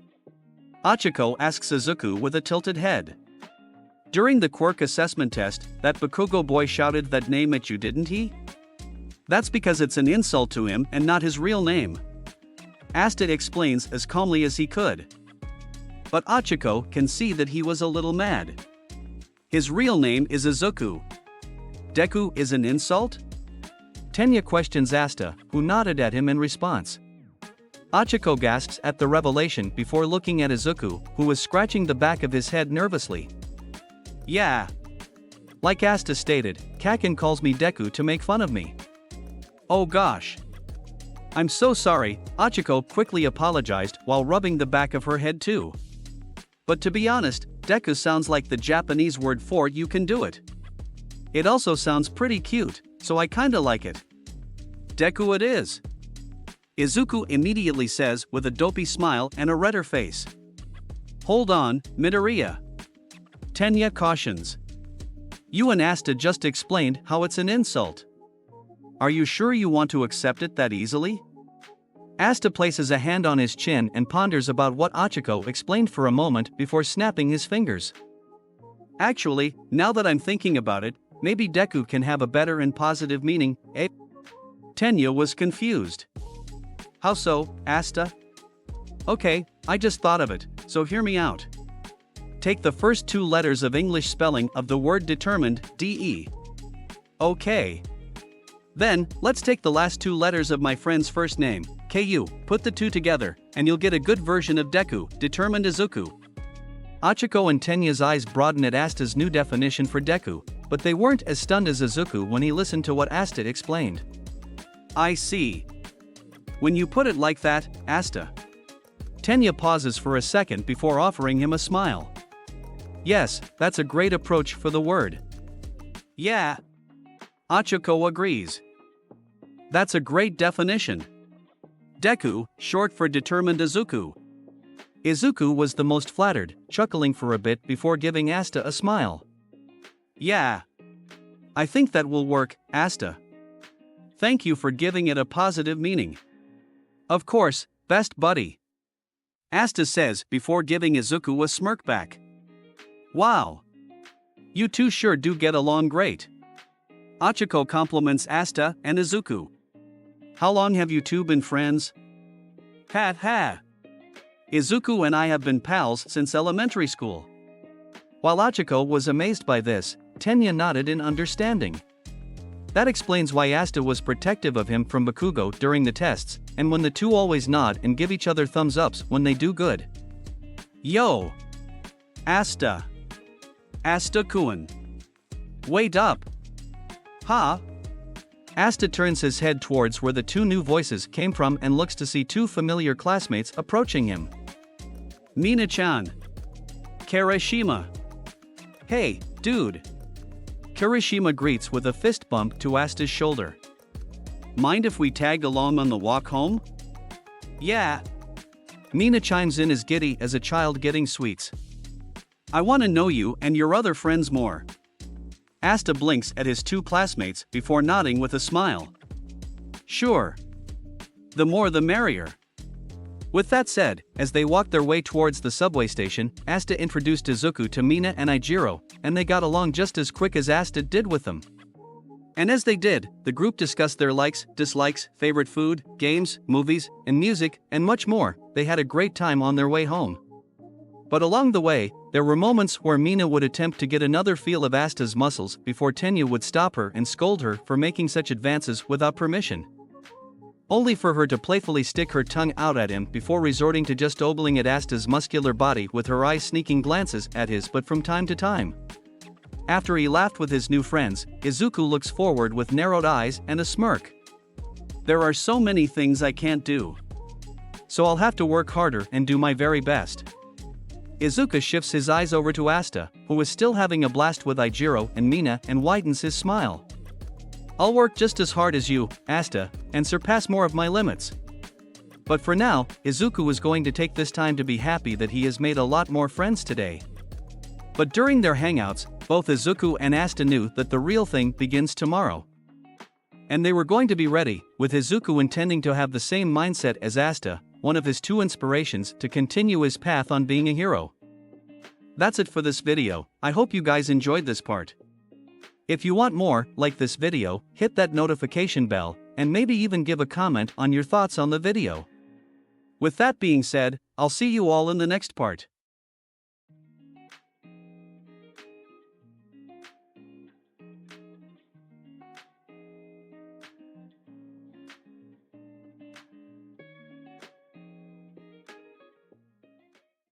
Achiko asks Izuku with a tilted head. During the quirk assessment test, that Bakugo boy shouted that name at you, didn't he? That's because it's an insult to him and not his real name. Asta explains as calmly as he could. But Achiko can see that he was a little mad. His real name is Izuku. Deku is an insult? Tenya questions Asta, who nodded at him in response. Achiko gasps at the revelation before looking at Izuku, who was scratching the back of his head nervously. Yeah. Like Asta stated, Kakin calls me Deku to make fun of me. Oh gosh. I'm so sorry, Achiko quickly apologized while rubbing the back of her head too. But to be honest, Deku sounds like the Japanese word for you can do it. It also sounds pretty cute, so I kinda like it. Deku it is. Izuku immediately says with a dopey smile and a redder face. Hold on, Midoriya. Tenya cautions. You and Asta just explained how it's an insult. Are you sure you want to accept it that easily? Asta places a hand on his chin and ponders about what Achiko explained for a moment before snapping his fingers. Actually, now that I'm thinking about it, maybe Deku can have a better and positive meaning, eh? Tenya was confused. How so, Asta? Okay, I just thought of it, so hear me out. Take the first two letters of English spelling of the word determined, DE. Okay. Then, let's take the last two letters of my friend's first name, KU, put the two together, and you'll get a good version of Deku, determined Izuku. Achiko and Tenya's eyes broaden at Asta's new definition for Deku, but they weren't as stunned as Izuku when he listened to what Asta explained. I see. When you put it like that, Asta. Tenya pauses for a second before offering him a smile. Yes, that's a great approach for the word. Yeah. Achiko agrees. That's a great definition. Deku, short for determined Izuku. Izuku was the most flattered, chuckling for a bit before giving Asta a smile. Yeah. I think that will work, Asta. Thank you for giving it a positive meaning. Of course, best buddy. Asta says before giving Izuku a smirk back. Wow. You two sure do get along great. Achiko compliments Asta and Izuku. How long have you two been friends? Ha. Izuku and I have been pals since elementary school. While Achiko was amazed by this, Tenya nodded in understanding. That explains why Asta was protective of him from Bakugo during the tests, and when the two always nod and give each other thumbs ups when they do good. Yo! Asta! Asta-kun! Wait up! Ha! Asta turns his head towards where the two new voices came from and looks to see two familiar classmates approaching him. Mina-chan! Kirishima! Hey, dude! Kirishima greets with a fist bump to Asta's shoulder. Mind if we tag along on the walk home? Yeah. Mina chimes in as giddy as a child getting sweets. I want to know you and your other friends more. Asta blinks at his two classmates before nodding with a smile. Sure. The more the merrier. With that said, as they walked their way towards the subway station, Asta introduced Izuku to Mina and Ijiro, and they got along just as quick as Asta did with them. And as they did, the group discussed their likes, dislikes, favorite food, games, movies, and music, and much more. They had a great time on their way home. But along the way, there were moments where Mina would attempt to get another feel of Asta's muscles before Tenya would stop her and scold her for making such advances without permission. Only for her to playfully stick her tongue out at him before resorting to just ogling at Asta's muscular body with her eyes sneaking glances at his butt from time to time. After he laughed with his new friends, Izuku looks forward with narrowed eyes and a smirk. There are so many things I can't do. So I'll have to work harder and do my very best. Izuku shifts his eyes over to Asta, who is still having a blast with Ijiro and Mina, and widens his smile. I'll work just as hard as you, Asta, and surpass more of my limits. But for now, Izuku is going to take this time to be happy that he has made a lot more friends today. But during their hangouts, both Izuku and Asta knew that the real thing begins tomorrow. And they were going to be ready, with Izuku intending to have the same mindset as Asta, one of his two inspirations to continue his path on being a hero. That's it for this video. I hope you guys enjoyed this part. If you want more, like this video, hit that notification bell, and maybe even give a comment on your thoughts on the video. With that being said, I'll see you all in the next part.